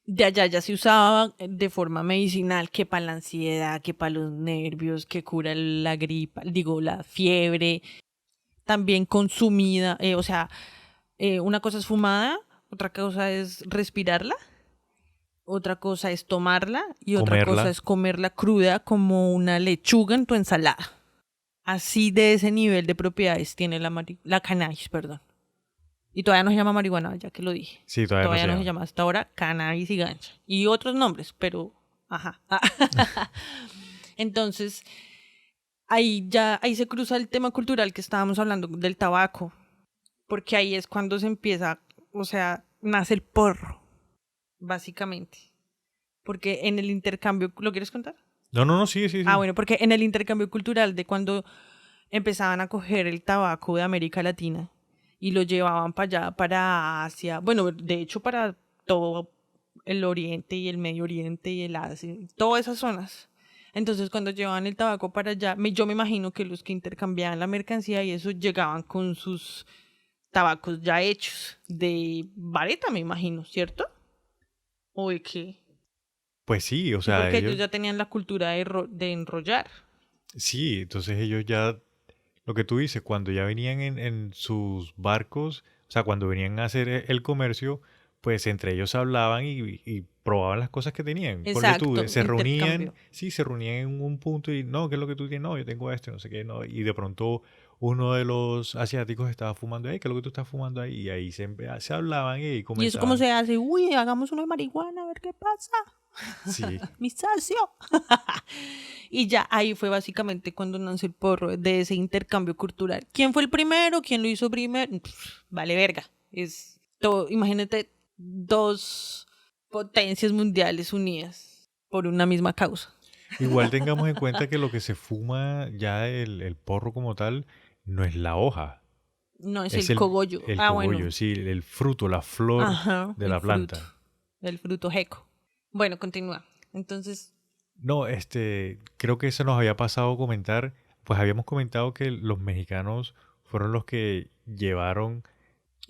de allá ya se usaba de forma medicinal, que para la ansiedad, que para los nervios, que cura la gripa, digo, la fiebre, también consumida, o sea, una cosa es fumada, otra cosa es respirarla, otra cosa es tomarla y otra Comerla. cosa es comerla cruda como una lechuga en tu ensalada. Así de ese nivel de propiedades tiene la cannabis, perdón. Y todavía no se llama marihuana, ya que lo dije. Sí, todavía No no se se llama. llama hasta ahora cannabis y gancha. Y otros nombres, pero ajá. Entonces, ahí se cruza el tema cultural que estábamos hablando del tabaco. Porque ahí es cuando se empieza, o sea, nace el porro, básicamente. Porque en el intercambio, ¿lo quieres contar? No, sí. Ah, bueno, porque en el intercambio cultural de cuando empezaban a coger el tabaco de América Latina y lo llevaban para allá, para Asia, bueno, de hecho para todo el Oriente y el Medio Oriente y el Asia, todas esas zonas. Entonces cuando llevaban el tabaco para allá, yo me imagino que los que intercambiaban la mercancía y eso llegaban con sus tabacos ya hechos de vareta, me imagino, ¿cierto? ¿O de qué? Pues sí, o Sí, sea, porque ellos ya tenían la cultura de enrollar. Sí, entonces ellos ya, lo que tú dices, cuando ya venían en sus barcos, o sea, cuando venían a hacer el comercio, pues entre ellos hablaban y probaban las cosas que tenían. Ponle tú, Exacto, se reunían, intercambio. sí, se reunían en un punto y no, ¿qué es lo que tú tienes? No, yo tengo esto, no sé qué, no. Y de pronto uno de los asiáticos estaba fumando, ¿qué es lo que tú estás fumando ahí? Y ahí se hablaban y ¿Y eso cómo comenzaban. se hace? Uy, hagamos uno de marihuana, a ver qué pasa. Sí, Mi socio. Y ya ahí fue básicamente cuando nació el porro de ese intercambio cultural. ¿Quién fue el primero? ¿Quién lo hizo primero? Vale verga. Es todo, imagínate dos potencias mundiales unidas por una misma causa. igual tengamos en cuenta que lo que se fuma ya el porro como tal no es la hoja, No es es el cogollo. el Ah, bueno. cogollo, sí, el fruto, la flor Ajá, de la planta. el fruto jeco. Bueno, continúa. Entonces, No, creo que eso nos había pasado comentar, pues habíamos comentado que los mexicanos fueron los que llevaron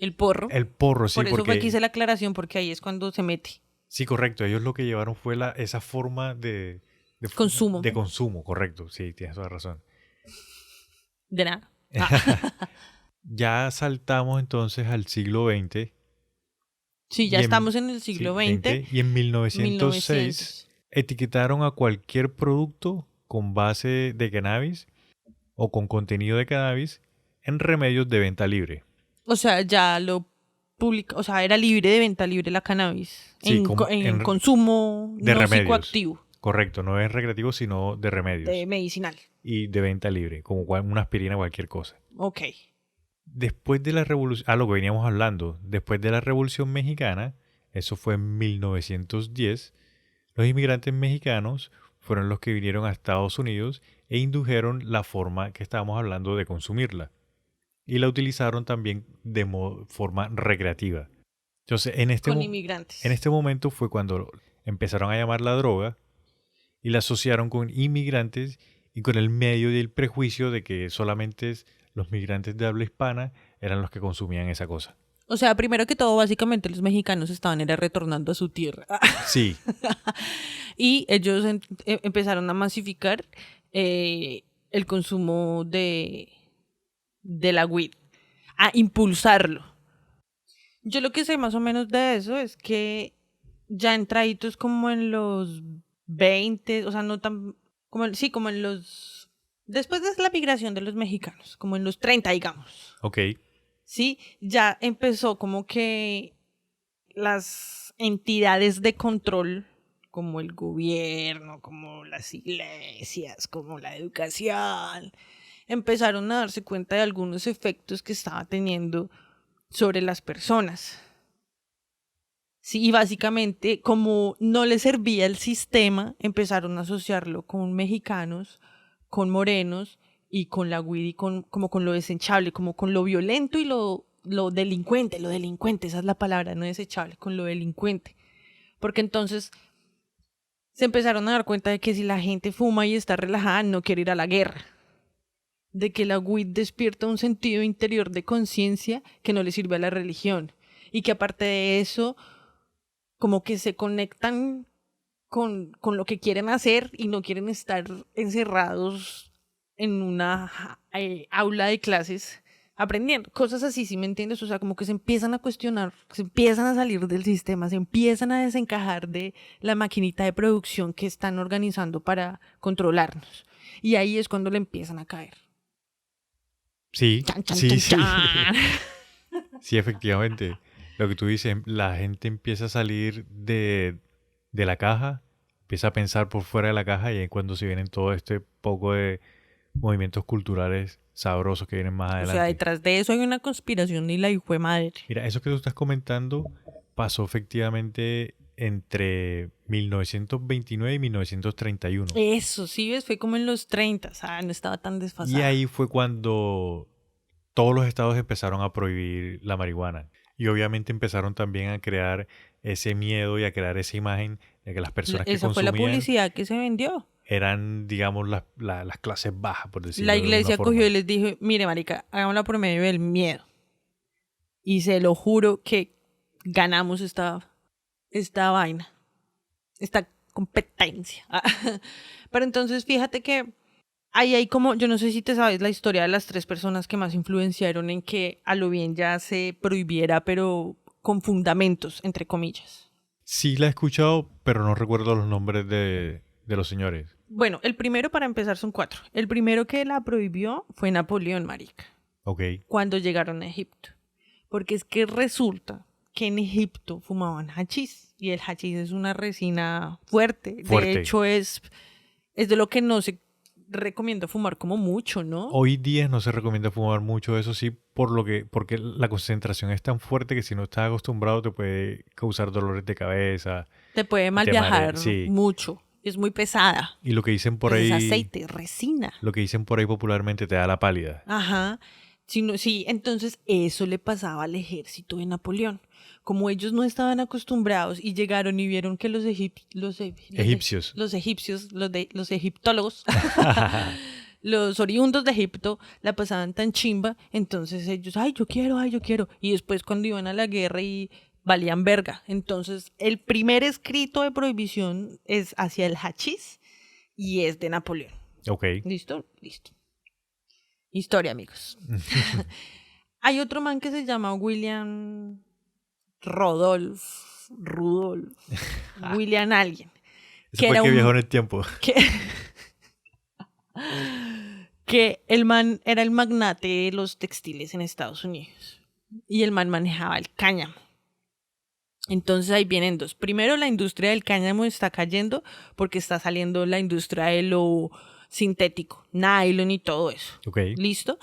el porro. el porro, sí, Por eso fue que porque, hice la aclaración, porque ahí es cuando se mete. sí, correcto, ellos lo que llevaron fue esa forma Consumo. de consumo, correcto, sí, tienes toda razón. De nada. Ah. Ya saltamos entonces al siglo XX Sí, ya y estamos en el sí, siglo XX, 20, y en 1906 1900. etiquetaron a cualquier producto con base de cannabis o con contenido de cannabis en remedios de venta libre. O sea, ya lo publica, o sea, era libre de venta libre la cannabis Sí, en consumo de no remedios. psicoactivo, Correcto, no es recreativo, sino de de remedios. medicinal. Y de venta libre, como una aspirina o cualquier cosa. Ok. Después de la revolución, a lo que veníamos hablando, después de la Revolución Mexicana, eso fue en 1910, los inmigrantes mexicanos fueron los que vinieron a Estados Unidos e indujeron la forma que estábamos hablando de consumirla. Y la utilizaron también de forma recreativa. Entonces, Con en inmigrantes. este momento fue cuando empezaron a llamar la droga y la asociaron con inmigrantes y con el medio y el prejuicio de que solamente los migrantes de habla hispana eran los que consumían esa cosa. O sea, primero que todo, básicamente los mexicanos estaban era retornando a su tierra. Sí, Y ellos empezaron a masificar el consumo de la weed, a impulsarlo. Yo lo que sé más o menos de eso es que ya entraditos como en los 20, o sea, no tan, como, sí, como en los, después de la migración de los mexicanos, como en los 30, digamos, ok, sí, ya empezó como que las entidades de control, como el gobierno, como las iglesias, como la educación, empezaron a darse cuenta de algunos efectos que estaba teniendo sobre las personas. Sí, y básicamente, como no les servía el sistema, empezaron a asociarlo con mexicanos, con morenos y con la weed y como con lo desechable, como con lo violento y lo delincuente, esa es la palabra, no desechable, con lo delincuente. Porque entonces se empezaron a dar cuenta de que si la gente fuma y está relajada, no quiere ir a la guerra. De que la weed despierta un sentido interior de conciencia que no le sirve a la religión. Y que aparte de eso, como que se conectan con lo que quieren hacer y no quieren estar encerrados en una aula de clases aprendiendo. Cosas así, ¿sí me entiendes? O sea, como que se empiezan a cuestionar, se empiezan a salir del sistema, se empiezan a desencajar de la maquinita de producción que están organizando para controlarnos. Y ahí es cuando le empiezan a caer. sí, Chan, chan, sí, chan, sí, chan. sí, efectivamente. Lo que tú dices, la gente empieza a salir de la caja, empieza a pensar por fuera de la caja y ahí es cuando se vienen todo este poco de movimientos culturales sabrosos que vienen más O sea, adelante. detrás de eso hay una conspiración y la hijo de madre. Mira, eso que tú estás comentando pasó efectivamente entre 1929 y 1931. Eso, sí, ves, fue como en los 30, o sea, no estaba tan Y desfasada. ahí fue cuando todos los estados empezaron a prohibir la marihuana. Y obviamente empezaron también a crear ese miedo y a crear esa imagen de que las personas que Esa fue la consumían publicidad que se vendió. eran, digamos, las clases bajas, por La decirlo de alguna iglesia cogió y forma. les dijo, mire, marica, hagámosla por medio del miedo. Y se lo juro que ganamos esta vaina, esta competencia. Pero entonces fíjate que ahí hay como, yo no sé si te sabes la historia de las 3 personas que más influenciaron en que a lo bien ya se prohibiera, pero con fundamentos, entre comillas. Sí la he escuchado, pero no recuerdo los nombres de los señores. Bueno, el primero para empezar son 4. El primero que la prohibió fue Napoleón, marica, Ok. cuando llegaron a Egipto. Porque es que resulta que en Egipto fumaban hachís y el hachís es una resina fuerte. Fuerte. De hecho, es de lo que no se recomienda fumar como mucho, ¿no? Hoy día no se recomienda fumar mucho, eso sí, porque la concentración es tan fuerte que si no estás acostumbrado te puede causar dolores de cabeza. Te puede mal te viajar sí. mucho. Es muy pesada. Y lo que dicen por Pues ahí... es aceite, resina. Lo que dicen por ahí popularmente te da la pálida. Ajá. Sí, entonces eso le pasaba al ejército de Napoleón. Como ellos no estaban acostumbrados y llegaron y vieron que los Egipcios. los egiptólogos, los oriundos de Egipto la pasaban tan chimba, entonces ellos, ay, yo quiero. Y después cuando iban a la guerra y valían verga. Entonces el primer escrito de prohibición es hacia el hachís y es de Napoleón. Ok. ¿Listo? Listo. Historia, amigos. Hay otro man que se llama William Rudolph, William alguien. Eso fue que viajó en el tiempo. Que el man era el magnate de los textiles en Estados Unidos. Y el man manejaba el cáñamo. Entonces ahí vienen 2. Primero, la industria del cáñamo está cayendo porque está saliendo la industria de lo sintético, nylon y todo eso. Ok. ¿Listo?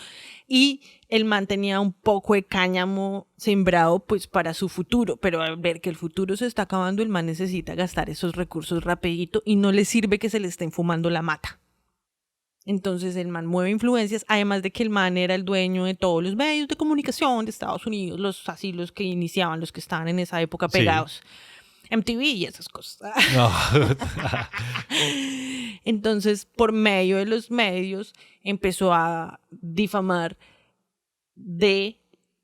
Y el man tenía un poco de cáñamo sembrado pues para su futuro, pero al ver que el futuro se está acabando, el man necesita gastar esos recursos rapidito y no le sirve que se le estén fumando la mata. Entonces el man mueve influencias, además de que el man era el dueño de todos los medios de comunicación de Estados Unidos, los que iniciaban, los que estaban en esa época pegados. Sí. MTV y esas cosas. No. Entonces, por medio de los medios, empezó a difamar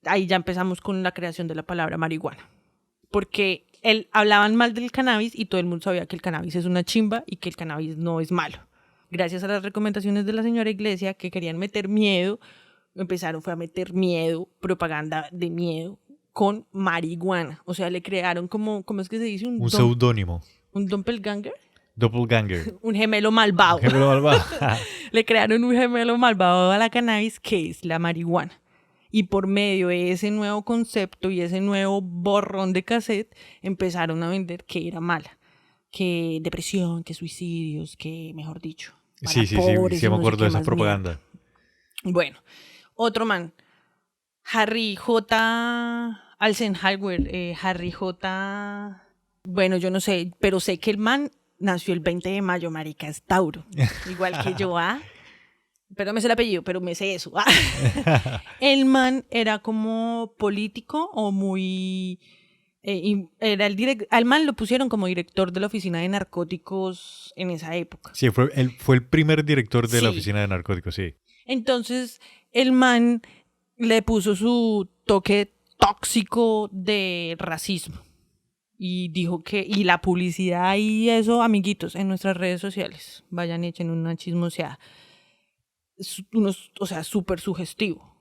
ahí ya empezamos con la creación de la palabra marihuana. Porque hablaban mal del cannabis y todo el mundo sabía que el cannabis es una chimba y que el cannabis no es malo. Gracias a las recomendaciones de la señora Iglesia que querían meter miedo, fue a meter miedo, propaganda de miedo con marihuana. O sea, le crearon ¿cómo es que se dice? Un seudónimo. ¿Un doppelganger? Doppelganger. Un gemelo malvado. Un gemelo malvado. Le crearon un gemelo malvado a la cannabis, que es la marihuana. Y por medio de ese nuevo concepto y ese nuevo borrón de cassette, empezaron a vender que era mala. Que depresión, que suicidios, que mejor dicho. Sí, me acuerdo de esa propaganda. Bueno, otro man. Harry J. Eisenhower, Harry J. Bueno, yo no sé, pero sé que el man nació el 20 de mayo, marica, es Tauro. Igual que yo, pero me sé el apellido, pero me sé eso. El man era como político o muy... al man lo pusieron como director de la oficina de narcóticos en esa época. Sí, fue el primer director de la oficina de narcóticos, sí. Entonces, el man le puso su toque tóxico de racismo. Y dijo y la publicidad y eso, amiguitos, en nuestras redes sociales. Vayan y echen una chismoseada. Súper sugestivo.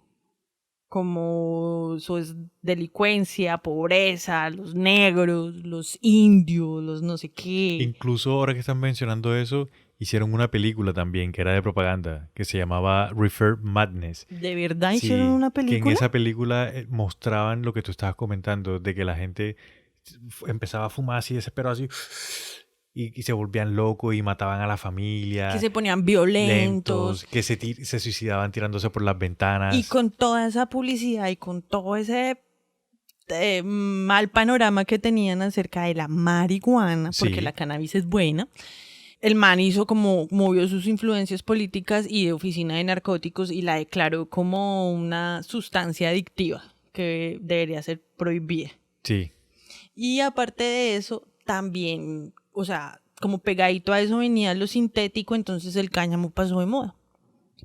Como eso es delincuencia, pobreza, los negros, los indios, los no sé qué. Incluso ahora que están mencionando eso, hicieron una película también que era de propaganda, que se llamaba Reefer Madness. ¿De verdad hicieron una película? Que en esa película mostraban lo que tú estabas comentando, de que la gente empezaba a fumar así desesperado, así, y se volvían locos y mataban a la familia. Que se ponían violentos. Que se suicidaban tirándose por las ventanas. Y con toda esa publicidad y con todo ese mal panorama que tenían acerca de la marihuana, porque la cannabis es buena, el man movió sus influencias políticas y de oficina de narcóticos y la declaró como una sustancia adictiva que debería ser prohibida. Sí. Y aparte de eso, también, como pegadito a eso venía lo sintético, entonces el cáñamo pasó de moda.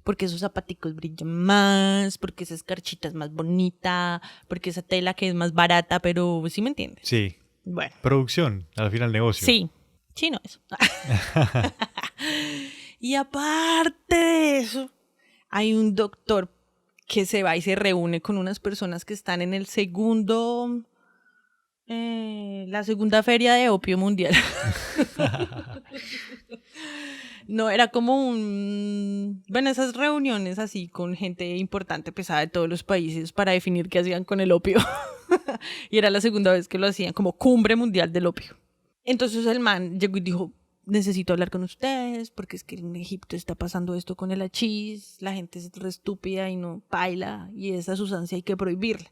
Porque esos zapaticos brillan más, porque esa escarchita es más bonita, porque esa tela que es más barata, pero ¿sí me entiendes? Sí. Bueno. Producción, al final negocio. Sí, no eso. Y aparte de eso, hay un doctor que se va y se reúne con unas personas que están en el la segunda feria de opio mundial. No, era como bueno, esas reuniones así con gente importante, pesada de todos los países para definir qué hacían con el opio. Y era la segunda vez que lo hacían, como cumbre mundial del opio. Entonces el man llegó y dijo, necesito hablar con ustedes porque es que en Egipto está pasando esto con el hachís, la gente es re estúpida y no baila y esa sustancia hay que prohibirla.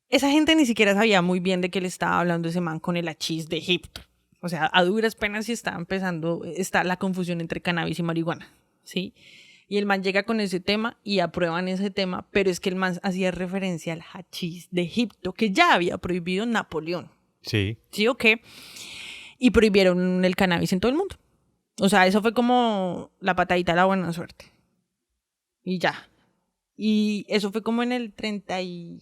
Esa gente ni siquiera sabía muy bien de qué le estaba hablando ese man con el hachís de Egipto. O sea, a duras penas sí está la confusión entre cannabis y marihuana, ¿sí? Y el man llega con ese tema y aprueban ese tema, pero es que el man hacía referencia al hachís de Egipto, que ya había prohibido Napoleón. Sí. ¿Sí o qué? Y prohibieron el cannabis en todo el mundo. O sea, eso fue como la patadita de la buena suerte. Y ya. Y eso fue como en el 30 y...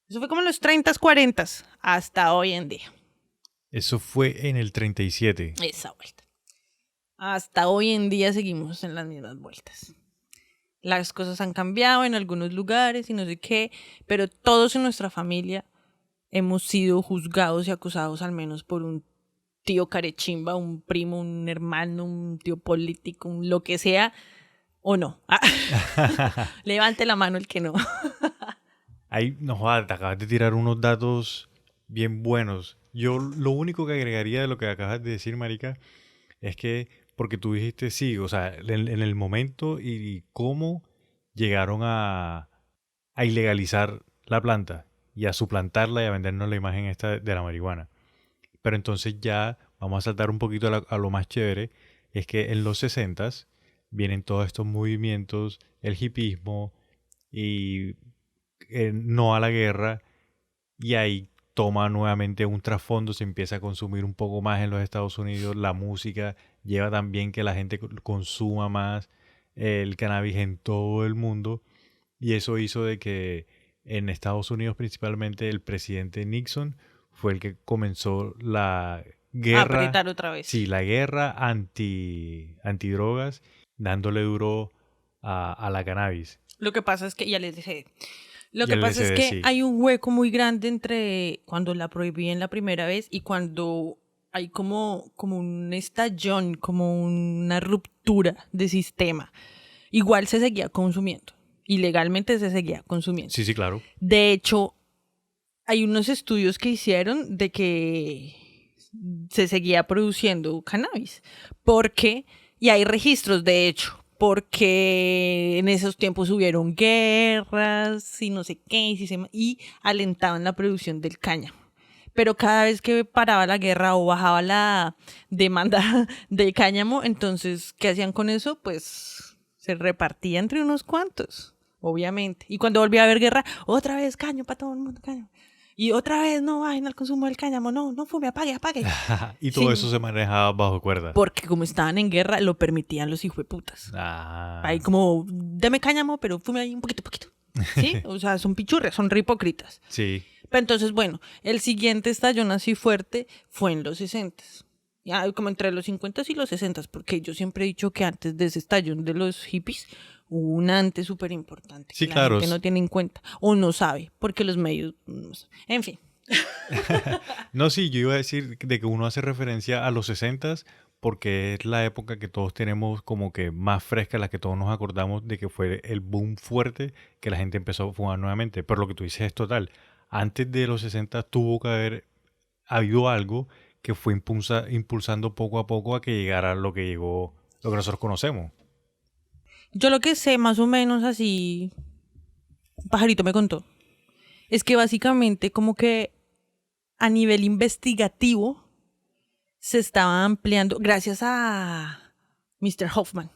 Eso fue como en los 30, 40 hasta hoy en día. Eso fue en el 37. Esa vuelta. Hasta hoy en día seguimos en las mismas vueltas. Las cosas han cambiado en algunos lugares y no sé qué, pero todos en nuestra familia hemos sido juzgados y acusados al menos por un tío carechimba, un primo, un hermano, un tío político, un lo que sea, o no. Levante la mano el que no. Ahí, no jodas, te acabas de tirar unos datos bien buenos. Yo lo único que agregaría de lo que acabas de decir, marica, es que, porque tú dijiste sí, o sea, en el momento y cómo llegaron a ilegalizar la planta y a suplantarla y a vendernos la imagen esta de la marihuana. Pero entonces ya vamos a saltar un poquito a lo más chévere, es que en los 60s vienen todos estos movimientos, el hipismo y no a la guerra, y ahí toma nuevamente un trasfondo, se empieza a consumir un poco más en los Estados Unidos, la música lleva también que la gente consuma más el cannabis en todo el mundo, y eso hizo de que en Estados Unidos principalmente el presidente Nixon fue el que comenzó la guerra, apretar otra vez. Sí, la guerra antidrogas, dándole duro a la cannabis. Lo que pasa es que, ya les dije, sí, hay un hueco muy grande entre cuando la prohibían la primera vez y cuando hay como un estallón, como una ruptura de sistema. Igual se seguía consumiendo. Ilegalmente se seguía consumiendo. Sí, claro. De hecho, hay unos estudios que hicieron de que se seguía produciendo cannabis. Y hay registros, de hecho, porque en esos tiempos hubieron guerras y no sé qué, y alentaban la producción del cáñamo. Pero cada vez que paraba la guerra o bajaba la demanda de cáñamo, entonces, ¿qué hacían con eso? Pues se repartía entre unos cuantos, obviamente. Y cuando volvía a haber guerra, otra vez cáñamo para todo el mundo, cáñamo. Y otra vez no bajen al consumo del cáñamo, no fume, apague. Y todo eso se manejaba bajo cuerda. Porque como estaban en guerra, lo permitían los hijueputas. Ahí como, deme cáñamo, pero fume ahí un poquito. ¿Sí? O sea, son pichurres, son re hipócritas. Sí. Pero entonces, bueno, el siguiente estallón así fuerte fue en los 60s. Ya, como entre los 50s y los 60s, porque yo siempre he dicho que antes de ese estallón de los hippies hubo un antes súper importante. Sí, que claro. La gente no tiene en cuenta o no sabe, porque los medios... En fin. No, sí, yo iba a decir de que uno hace referencia a los 60s porque es la época que todos tenemos como que más fresca, la que todos nos acordamos de que fue el boom fuerte que la gente empezó a fumar nuevamente. Pero lo que tú dices es total. Antes de los 60 tuvo que haber habido algo que fue impulsando poco a poco a que llegara lo que llegó, lo que nosotros conocemos. Yo lo que sé, más o menos así, Pajarito me contó, es que básicamente como que a nivel investigativo se estaba ampliando, gracias a Mr. Hoffman,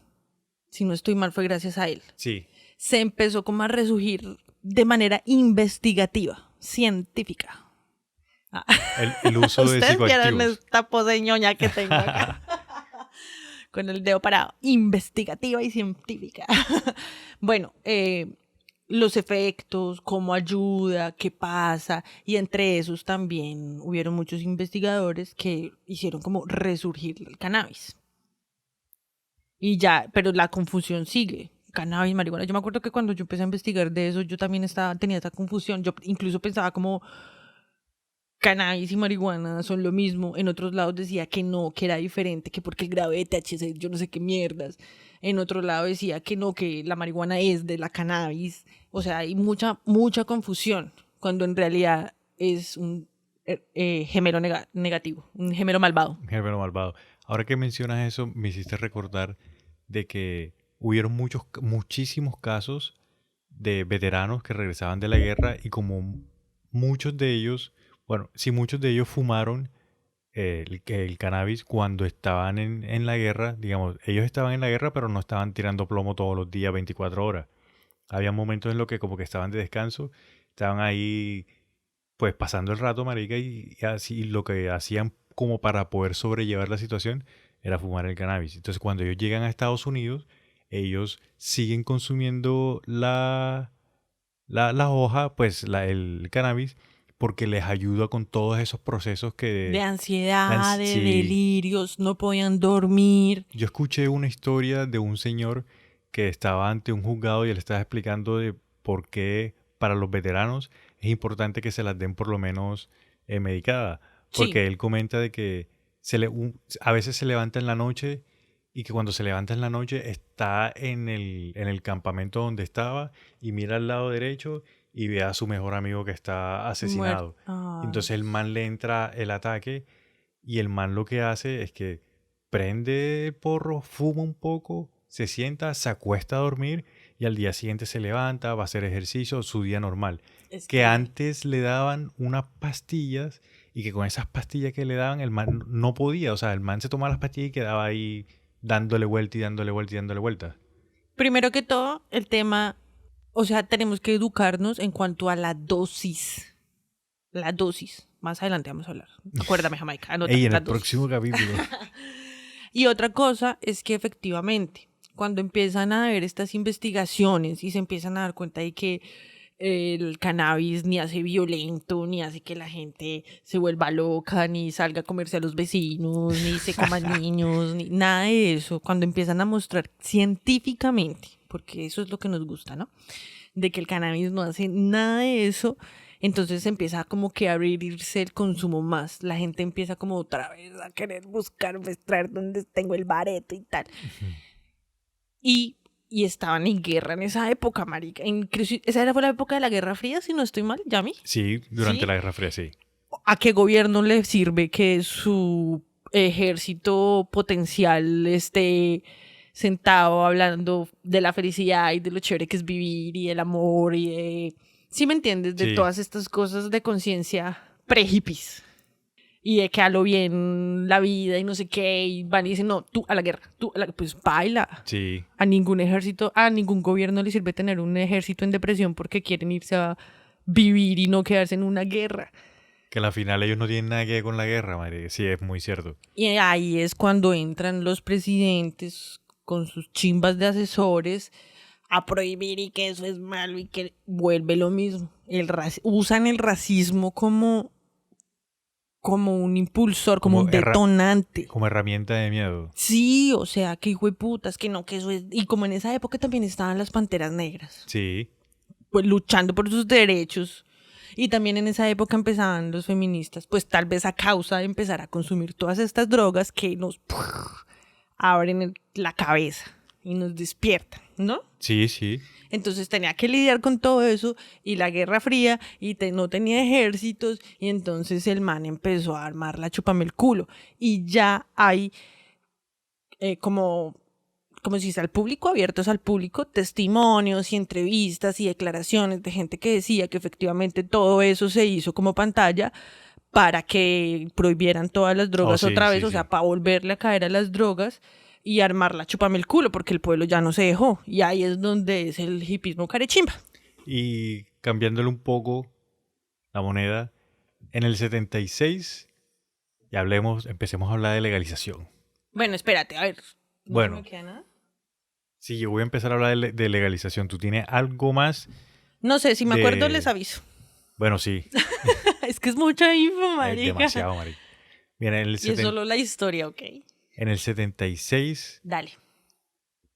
si no estoy mal fue gracias a él. Sí. Se empezó como a resurgir de manera investigativa, científica. El uso de psicoactivos. Ustedes vieron esta pose ñoña que tengo acá. Con el dedo parado. Investigativa y científica. Bueno, los efectos, cómo ayuda, qué pasa. Y entre esos también hubieron muchos investigadores que hicieron como resurgir el cannabis. Y ya, pero la confusión sigue. Cannabis, marihuana. Yo me acuerdo que cuando yo empecé a investigar de eso, yo también tenía esa confusión. Yo incluso pensaba como cannabis y marihuana son lo mismo. En otros lados decía que no, que era diferente, que porque el grado de THC, yo no sé qué mierdas. En otro lado decía que no, que la marihuana es de la cannabis. O sea, hay mucha confusión, cuando en realidad es un gemelo negativo, un gemelo malvado. Un gemelo malvado. Ahora que mencionas eso, me hiciste recordar de que hubieron muchísimos casos de veteranos que regresaban de la guerra y como muchos de ellos, bueno, sí, muchos de ellos fumaron el cannabis cuando estaban en la guerra. Digamos, ellos estaban en la guerra, pero no estaban tirando plomo todos los días, 24 horas. Había momentos en los que como que estaban de descanso, estaban ahí pues pasando el rato, marica, y así lo que hacían como para poder sobrellevar la situación era fumar el cannabis. Entonces cuando ellos llegan a Estados Unidos, ellos siguen consumiendo la hoja, pues el cannabis, porque les ayuda con todos esos procesos de ansiedad, de delirios, no podían dormir. Yo escuché una historia de un señor que estaba ante un juzgado y él estaba explicando de por qué para los veteranos es importante que se las den por lo menos medicada. Porque sí. Él comenta de que a veces se levanta en la noche y que cuando se levanta en la noche está en el campamento donde estaba y mira al lado derecho y ve a su mejor amigo que está asesinado. Entonces el man le entra el ataque y el man lo que hace es que prende porro, fuma un poco, se sienta, se acuesta a dormir y al día siguiente se levanta, va a hacer ejercicio, su día normal. Que antes le daban unas pastillas y que con esas pastillas que le daban el man no podía. O sea, el man se tomaba las pastillas y quedaba ahí dándole vuelta y dándole vuelta y dándole vuelta. Primero que todo, el tema, o sea, tenemos que educarnos en cuanto a la dosis. La dosis. Más adelante vamos a hablar. Acuérdame, Jamaica. Anota, en el próximo capítulo. Y otra cosa es que efectivamente, cuando empiezan a haber estas investigaciones y se empiezan a dar cuenta de que el cannabis ni hace violento, ni hace que la gente se vuelva loca, ni salga a comerse a los vecinos, ni se coman niños, ni nada de eso, cuando empiezan a mostrar científicamente, porque eso es lo que nos gusta, ¿no? De que el cannabis no hace nada de eso, entonces empieza como que a abrirse el consumo más. La gente empieza como otra vez a querer buscar, mostrar dónde tengo el bareto y tal. Y estaban en guerra en esa época, marica. Esa fue la época de la Guerra Fría, si no estoy mal, ¿Yami? Sí, durante la Guerra Fría, sí. ¿A qué gobierno le sirve que su ejército potencial esté sentado hablando de la felicidad y de lo chévere que es vivir y el amor y de... ¿Sí me entiendes? De todas estas cosas de conciencia pre-hippies. Y de que a lo bien la vida y no sé qué, y van y dicen, no, tú a la guerra, pues baila. Sí. A ningún ejército, a ningún gobierno le sirve tener un ejército en depresión porque quieren irse a vivir y no quedarse en una guerra. Que al final ellos no tienen nada que ver con la guerra, madre. Sí, es muy cierto. Y ahí es cuando entran los presidentes con sus chimbas de asesores a prohibir y que eso es malo y que vuelve lo mismo. Usan el racismo como un impulsor, como un detonante. Como herramienta de miedo. Sí, o sea, que hijo de putas, que no, que eso es... Y como en esa época también estaban las Panteras Negras. Sí. Pues luchando por sus derechos. Y también en esa época empezaban los feministas, pues tal vez a causa de empezar a consumir todas estas drogas que nos abren la cabeza y nos despiertan, ¿no? Sí, sí. Entonces tenía que lidiar con todo eso y la Guerra Fría y no tenía ejércitos y entonces el man empezó a armar la chúpame el culo y ya hay como si dice al público, abiertos al público, testimonios y entrevistas y declaraciones de gente que decía que efectivamente todo eso se hizo como pantalla para que prohibieran todas las drogas otra vez, o sea, para volverle a caer a las drogas y armarla, chúpame el culo, porque el pueblo ya no se dejó. Y ahí es donde es el hipismo carechimba. Y cambiándole un poco la moneda, en el 76, ya empecemos a hablar de legalización. Bueno, espérate, a ver. ¿No me queda nada? Sí, yo voy a empezar a hablar de legalización. ¿Tú tienes algo más? No sé, si me acuerdo les aviso. Bueno, sí. Es que es mucha info, marica. Es demasiado, marica. Mira, y es solo la historia, ¿ok? En el 76, dale,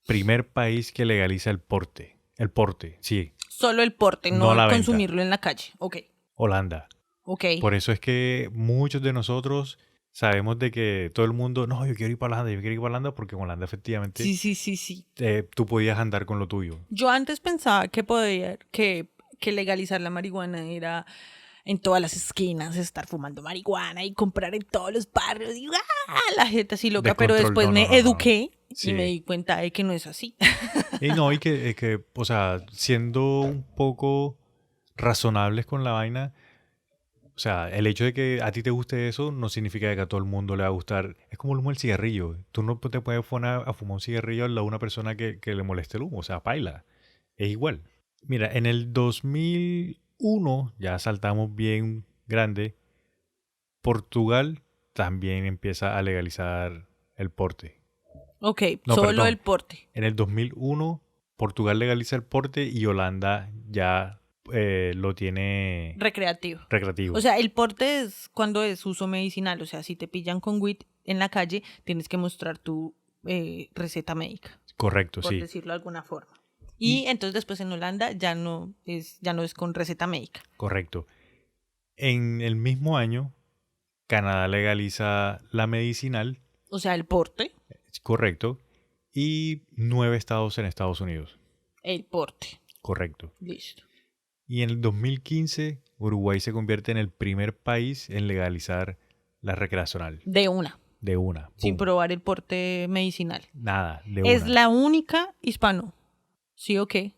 primer país que legaliza el porte. El porte, sí. Solo el porte, No no la consumirlo en la calle. Ok. Holanda. Ok. Por eso es que muchos de nosotros sabemos de que todo el mundo, no, yo quiero ir para Holanda, yo quiero ir para Holanda, porque en Holanda efectivamente Sí. tú podías andar con lo tuyo. Yo antes pensaba que legalizar la marihuana era en todas las esquinas estar fumando marihuana y comprar en todos los barrios y la gente así loca, pero Descontrol, después no, me no, no, no. eduqué Sí. y me di cuenta de que no es así. Y no, y que, o sea, siendo un poco razonables con la vaina, o sea, el hecho de que a ti te guste eso no significa que a todo el mundo le va a gustar. Es como el humo del cigarrillo. Tú no te puedes poner a fumar un cigarrillo al lado de una persona que le moleste el humo. O sea, paila. Es igual. Mira, en el 2001, ya saltamos bien grande, Portugal también empieza a legalizar el porte. Ok, No, solo perdón. el porte. En el 2001, Portugal legaliza el porte y Holanda ya lo tiene Recreativo. recreativo. O sea, el porte es cuando es uso medicinal. O sea, si te pillan con weed en la calle, tienes que mostrar tu receta médica, Correcto, por sí. decirlo de alguna forma. Y entonces después en Holanda ya no es con receta médica. Correcto. En el mismo año, Canadá legaliza la medicinal, O sea, el porte, correcto, y 9 estados en Estados Unidos, el porte. correcto. Listo. Y en el 2015, Uruguay se convierte en el primer país en legalizar la recreacional. De una. De una. Sin Pum. probar el porte medicinal. Nada, de Es una. la única hispano. ¿Sí o qué?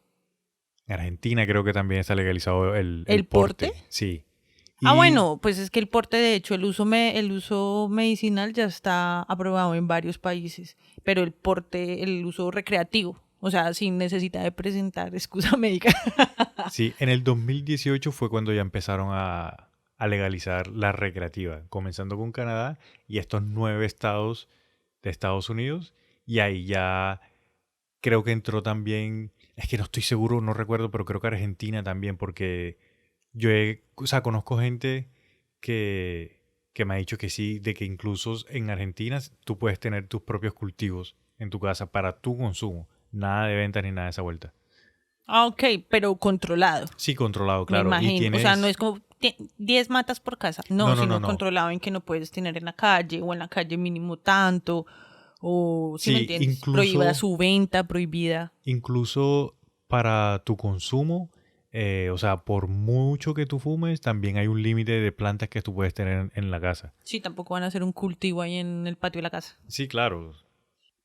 En Argentina creo que también está legalizado el ¿El porte? Sí. Bueno, pues es que el porte, de hecho, el uso medicinal ya está aprobado en varios países, pero el porte, el uso recreativo, o sea, sin necesidad de presentar excusa médica. Sí, en el 2018 fue cuando ya empezaron a legalizar la recreativa, comenzando con Canadá y estos 9 estados de Estados Unidos, y ahí ya creo que entró también, es que no estoy seguro, no recuerdo, pero creo que Argentina también, porque conozco gente que me ha dicho que sí, de que incluso en Argentina tú puedes tener tus propios cultivos en tu casa para tu consumo, nada de venta ni nada de esa vuelta. Ah, ok, pero controlado. Sí, controlado, Me claro. imagino. Y tienes... O sea, no es como 10 matas por casa. No, No. sino controlado en que no puedes tener en la calle o en la calle mínimo tanto. O, si Sí, me entiendes, incluso- prohibida su venta, prohibida. Incluso para tu consumo, o sea, por mucho que tú fumes, también hay un límite de plantas que tú puedes tener en la casa. Sí, tampoco van a hacer un cultivo ahí en el patio de la casa. Sí, claro.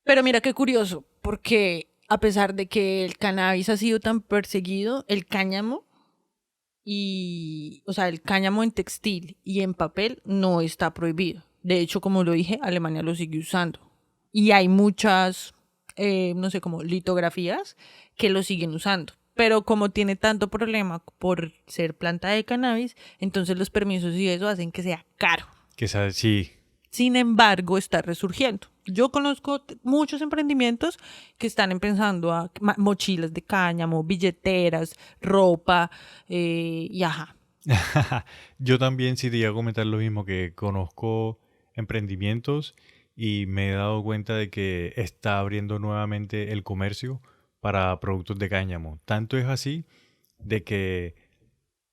Pero mira qué curioso, porque a pesar de que el cannabis ha sido tan perseguido, el cáñamo o sea, el cáñamo en textil y en papel no está prohibido. De hecho, como lo dije, Alemania lo sigue usando. Y hay muchas, no sé, como litografías que lo siguen usando. Pero como tiene tanto problema por ser planta de cannabis, entonces los permisos y eso hacen que sea caro. Sí, Sin embargo, está resurgiendo. Yo conozco muchos emprendimientos que están empezando a mochilas de cáñamo, billeteras, ropa y ajá. yo también sí te iba a comentar lo mismo, que conozco emprendimientos y me he dado cuenta de que está abriendo nuevamente el comercio para productos de cáñamo. Tanto es así de que,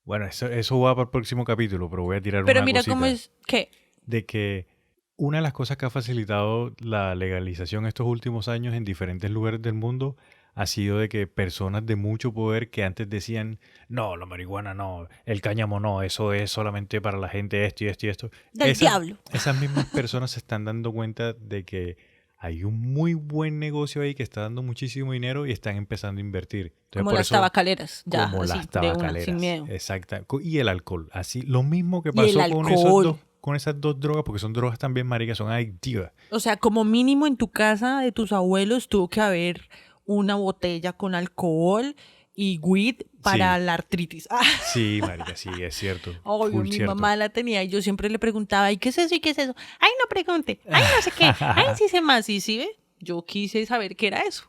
bueno, eso va para el próximo capítulo, pero voy a tirar Pero una mira cosita. cómo es que De que una de las cosas que ha facilitado la legalización estos últimos años en diferentes lugares del mundo ha sido de que personas de mucho poder que antes decían, no, la marihuana no, el cáñamo no, eso es solamente para la gente esto y esto y esto. del diablo. Esas mismas personas se están dando cuenta de que hay un muy buen negocio ahí que está dando muchísimo dinero y están empezando a invertir. Entonces, Como por las eso, tabacaleras, ya, como así, las de una, tabacaleras. sin miedo. Exacto. Y el alcohol. Así, lo mismo que Y pasó el con alcohol. con esas dos drogas, porque son drogas también, maricas, son adictivas. O sea, como mínimo en tu casa de tus abuelos tuvo que haber una botella con alcohol y weed para Sí. la artritis. Ah. Sí, marica, sí, es cierto. Obvio, Full mi cierto. mamá la tenía y yo siempre le preguntaba, ¿y qué es eso? ¿Y qué es eso? Ay, no pregunte. Ay, no sé qué. Ay, sí sé más. Y sí, ve, yo quise saber qué era eso.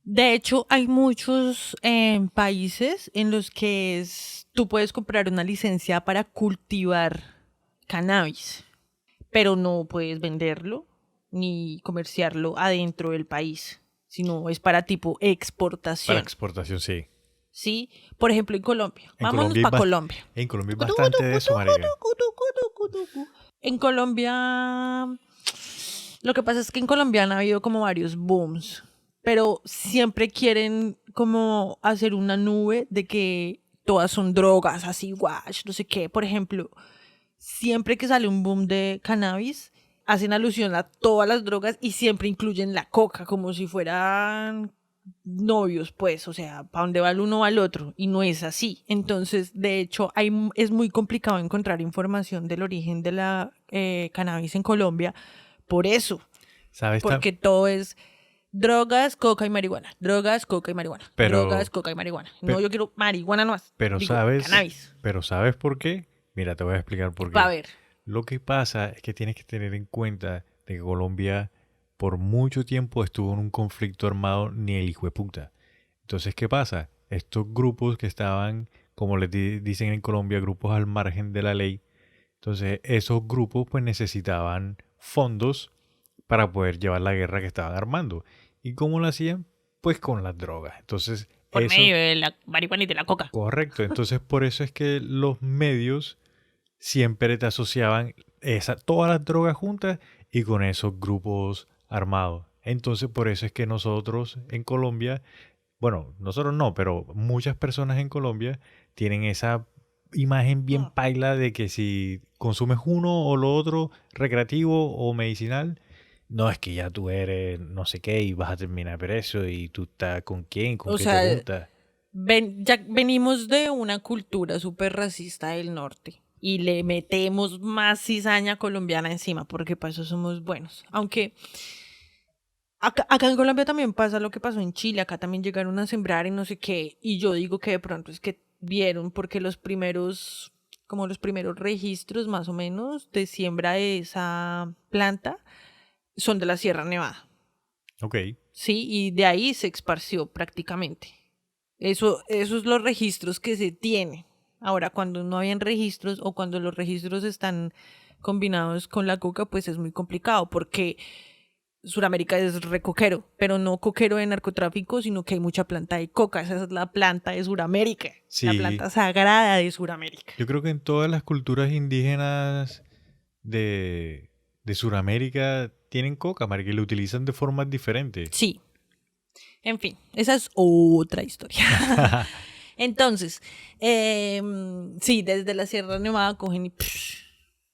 De hecho, hay muchos países en los que tú puedes comprar una licencia para cultivar cannabis, pero no puedes venderlo ni comerciarlo adentro del país, sino es para tipo exportación. Para exportación, sí. ¿Sí? Por ejemplo, en Colombia. En Vámonos Colombia hay para Colombia. En Colombia hay bastante de eso, marica. En Colombia, lo que pasa es que en Colombia han habido como varios booms, pero siempre quieren como hacer una nube de que todas son drogas, así, wash, no sé qué. Por ejemplo, siempre que sale un boom de cannabis, hacen alusión a todas las drogas y siempre incluyen la coca, como si fueran novios, pues, o sea, para dónde va el uno va el otro, y no es así. Entonces, de hecho, es muy complicado encontrar información del origen de la cannabis en Colombia por eso, ¿Sabes? porque todo es drogas, coca y marihuana, drogas, coca y marihuana, Pero- drogas, coca y marihuana. No, pero- yo quiero marihuana nomás. Pero Digo, sabes, cannabis. pero ¿sabes por qué? Mira, te voy a explicar por qué. Va a ver. Lo que pasa es que tienes que tener en cuenta de que Colombia por mucho tiempo estuvo en un conflicto armado ni el hijo de puta. Entonces, ¿qué pasa? Estos grupos que estaban, como les dicen en Colombia, grupos al margen de la ley, entonces esos grupos pues necesitaban fondos para poder llevar la guerra que estaban armando. ¿Y cómo lo hacían? Pues con las drogas. Entonces, Por eso, medio de la marihuana y de la coca. correcto. Entonces, por eso es que los medios siempre te asociaban todas las drogas juntas y con esos grupos armados. Entonces, por eso es que nosotros en Colombia, bueno, nosotros no, pero muchas personas en Colombia tienen esa imagen bien paila de que si consumes uno o lo otro, recreativo o medicinal, no es que ya tú eres no sé qué y vas a terminar preso y tú estás con quién, con O qué sea, te juntas. Ya venimos de una cultura súper racista del norte y le metemos más cizaña colombiana encima porque para eso somos buenos. Aunque acá en Colombia también pasa lo que pasó en Chile, acá también llegaron a sembrar y no sé qué, y yo digo que de pronto es que vieron porque como los primeros registros más o menos de siembra de esa planta son de la Sierra Nevada. Ok. Sí, y de ahí se esparció prácticamente. Esos los registros que se tienen. Ahora, cuando no habían registros o cuando los registros están combinados con la coca, pues es muy complicado porque Suramérica es re coquero, pero no coquero de narcotráfico, sino que hay mucha planta de coca. Esa es la planta de Suramérica, la Sí. planta sagrada de Suramérica. Yo creo que en todas las culturas indígenas de Sudamérica tienen coca, marica, y lo utilizan de formas diferentes. Sí. En fin, esa es otra historia. Entonces, sí, desde la Sierra Nevada cogen y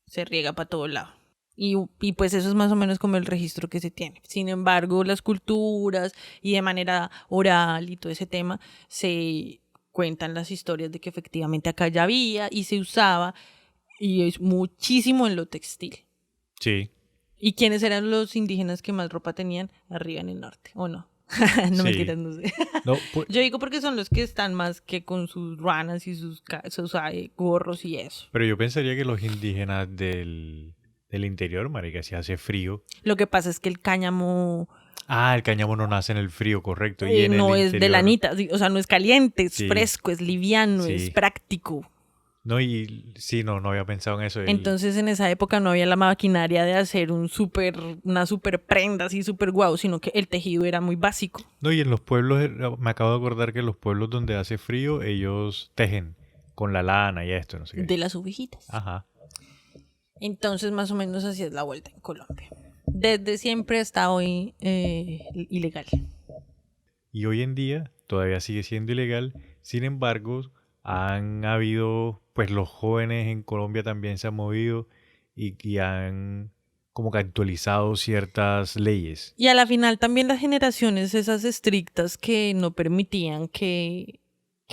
se riega para todo lado. Y pues eso es más o menos como el registro que se tiene. Sin embargo, las culturas y de manera oral y todo ese tema, se cuentan las historias de que efectivamente acá ya había y se usaba y es muchísimo en lo textil. Sí. ¿Y quiénes eran los indígenas que más ropa tenían? Arriba en el norte, ¿o no? No Sí. mentiras, no sé. No, pues, Yo digo porque son los que están más que con sus ranas y sus gorros y eso. pero yo pensaría que los indígenas del interior, marica, si hace frío. Lo que pasa es que el cáñamo Ah, el cáñamo no nace en el frío, correcto. Y en no el es de interior. lanita, o sea, no es caliente, es Sí. fresco, es liviano, Sí. es práctico. No, y sí, no había pensado en eso. Entonces en esa época no había la maquinaria de hacer una super prenda así súper guau, sino que el tejido era muy básico. No, y en los pueblos, me acabo de acordar que en los pueblos donde hace frío, ellos tejen con la lana y esto, no sé qué. De las ovejitas. Ajá. Entonces más o menos así es la vuelta en Colombia. Desde siempre hasta hoy ilegal. Y hoy en día todavía sigue siendo ilegal. Sin embargo, han habido, pues los jóvenes en Colombia también se han movido y han como que actualizado ciertas leyes. Y a la final también las generaciones esas estrictas que no permitían que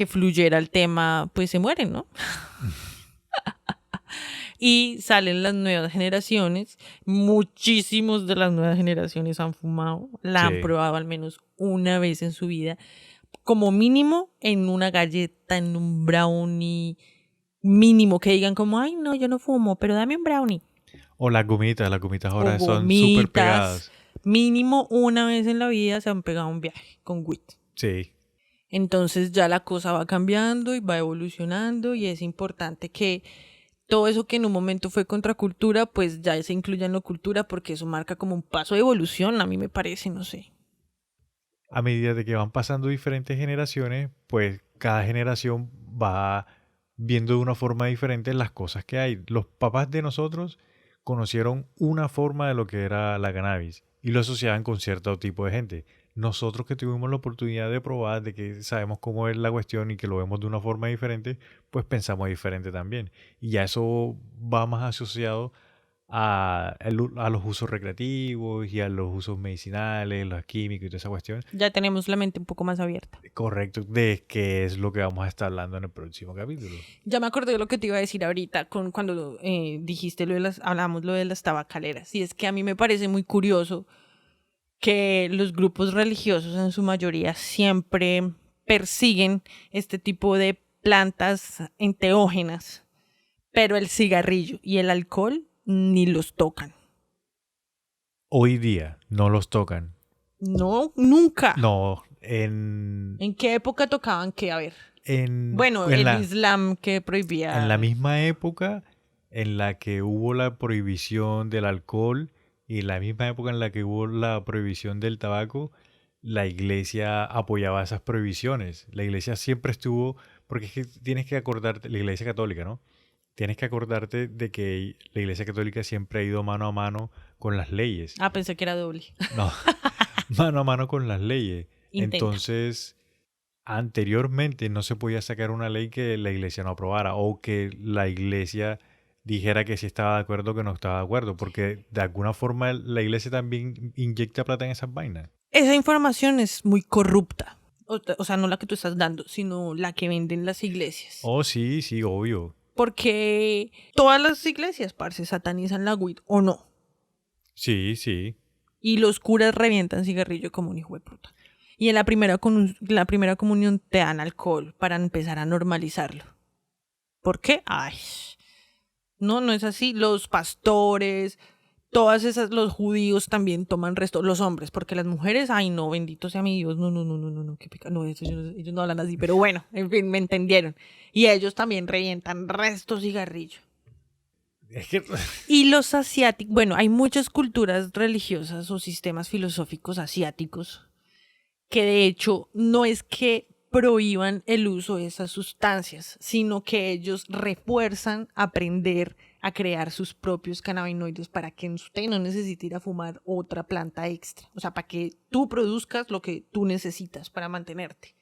fluyera el tema, pues se mueren, ¿no? Y salen las nuevas generaciones. Muchísimos de las nuevas generaciones han fumado. La han Sí. probado al menos una vez en su vida. Como mínimo en una galleta, en un brownie. Mínimo que digan como, ay, no, yo no fumo, pero dame un brownie. O las gomitas ahora O son gomitas. súper pegadas. Mínimo una vez en la vida se han pegado un viaje con WIT. Sí. Entonces ya la cosa va cambiando y va evolucionando y es importante que todo eso que en un momento fue contracultura, pues ya se incluye en la cultura porque eso marca como un paso de evolución, a mí me parece, no sé. A medida de que van pasando diferentes generaciones, pues cada generación va viendo de una forma diferente las cosas que hay. Los papás de nosotros conocieron una forma de lo que era la cannabis y lo asociaban con cierto tipo de gente. Nosotros que tuvimos la oportunidad de probar, de que sabemos cómo es la cuestión y que lo vemos de una forma diferente, pues pensamos diferente también. Y ya eso va más asociado a los usos recreativos y a los usos medicinales, los químicos y toda esa cuestión. Ya tenemos la mente un poco más abierta. Correcto, de qué es lo que vamos a estar hablando en el próximo capítulo. Ya me acordé de lo que te iba a decir ahorita cuando dijiste hablamos lo de las tabacaleras. Y es que a mí me parece muy curioso que los grupos religiosos en su mayoría siempre persiguen este tipo de plantas enteógenas, pero el cigarrillo y el alcohol ni los tocan. Hoy día no los tocan. No, nunca. No, ¿En qué época tocaban qué? A ver. Bueno, en el Islam que prohibía. En la misma época en la que hubo la prohibición del alcohol y la misma época en la que hubo la prohibición del tabaco, la iglesia apoyaba esas prohibiciones. La iglesia siempre estuvo, porque es que tienes que acordarte, la iglesia católica, ¿no? Tienes que acordarte de que la iglesia católica siempre ha ido mano a mano con las leyes. Ah, pensé que era doble. No, mano a mano con las leyes. Intenta. Entonces, anteriormente no se podía sacar una ley que la iglesia no aprobara o que la iglesia dijera que sí estaba de acuerdo o que no estaba de acuerdo, porque de alguna forma la iglesia también inyecta plata en esas vainas. Esa información es muy corrupta. O sea, no la que tú estás dando, sino la que venden las iglesias. Oh, sí, sí, obvio. Porque todas las iglesias, parce, satanizan la weed, ¿o no? Sí, sí. Y los curas revientan cigarrillo como un hijo de puta. Y en la primera comunión te dan alcohol para empezar a normalizarlo. ¿Por qué? Ay, no es así. Los pastores, los judíos también toman resto, los hombres, porque las mujeres, ay no, bendito sea mi Dios, no, qué pecado, no, ellos no hablan así, pero bueno, en fin, me entendieron. Y ellos también revientan resto cigarrillo. Es que... Y los asiáticos, bueno, hay muchas culturas religiosas o sistemas filosóficos asiáticos que de hecho no es que prohíban el uso de esas sustancias, sino que ellos refuerzan aprender a crear sus propios cannabinoides para que usted no necesite ir a fumar otra planta extra. O sea, para que tú produzcas lo que tú necesitas para mantenerte.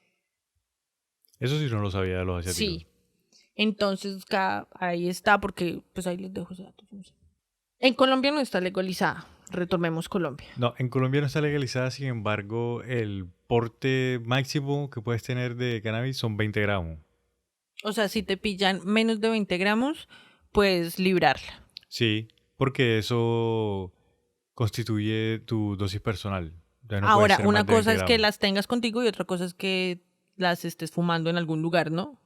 Eso sí no lo sabía de los asiáticos. Sí. Entonces, ahí está, porque pues ahí les dejo ese dato. En Colombia no está legalizada. Retomemos Colombia. No, en Colombia no está legalizada, sin embargo, el porte máximo que puedes tener de cannabis son 20 gramos. O sea, si te pillan menos de 20 gramos, puedes librarla. Sí, porque eso constituye tu dosis personal. Ya no puede Ahora, ser una más de cosa 20 es que gramos. las tengas contigo y otra cosa es que las estés fumando en algún lugar, ¿no?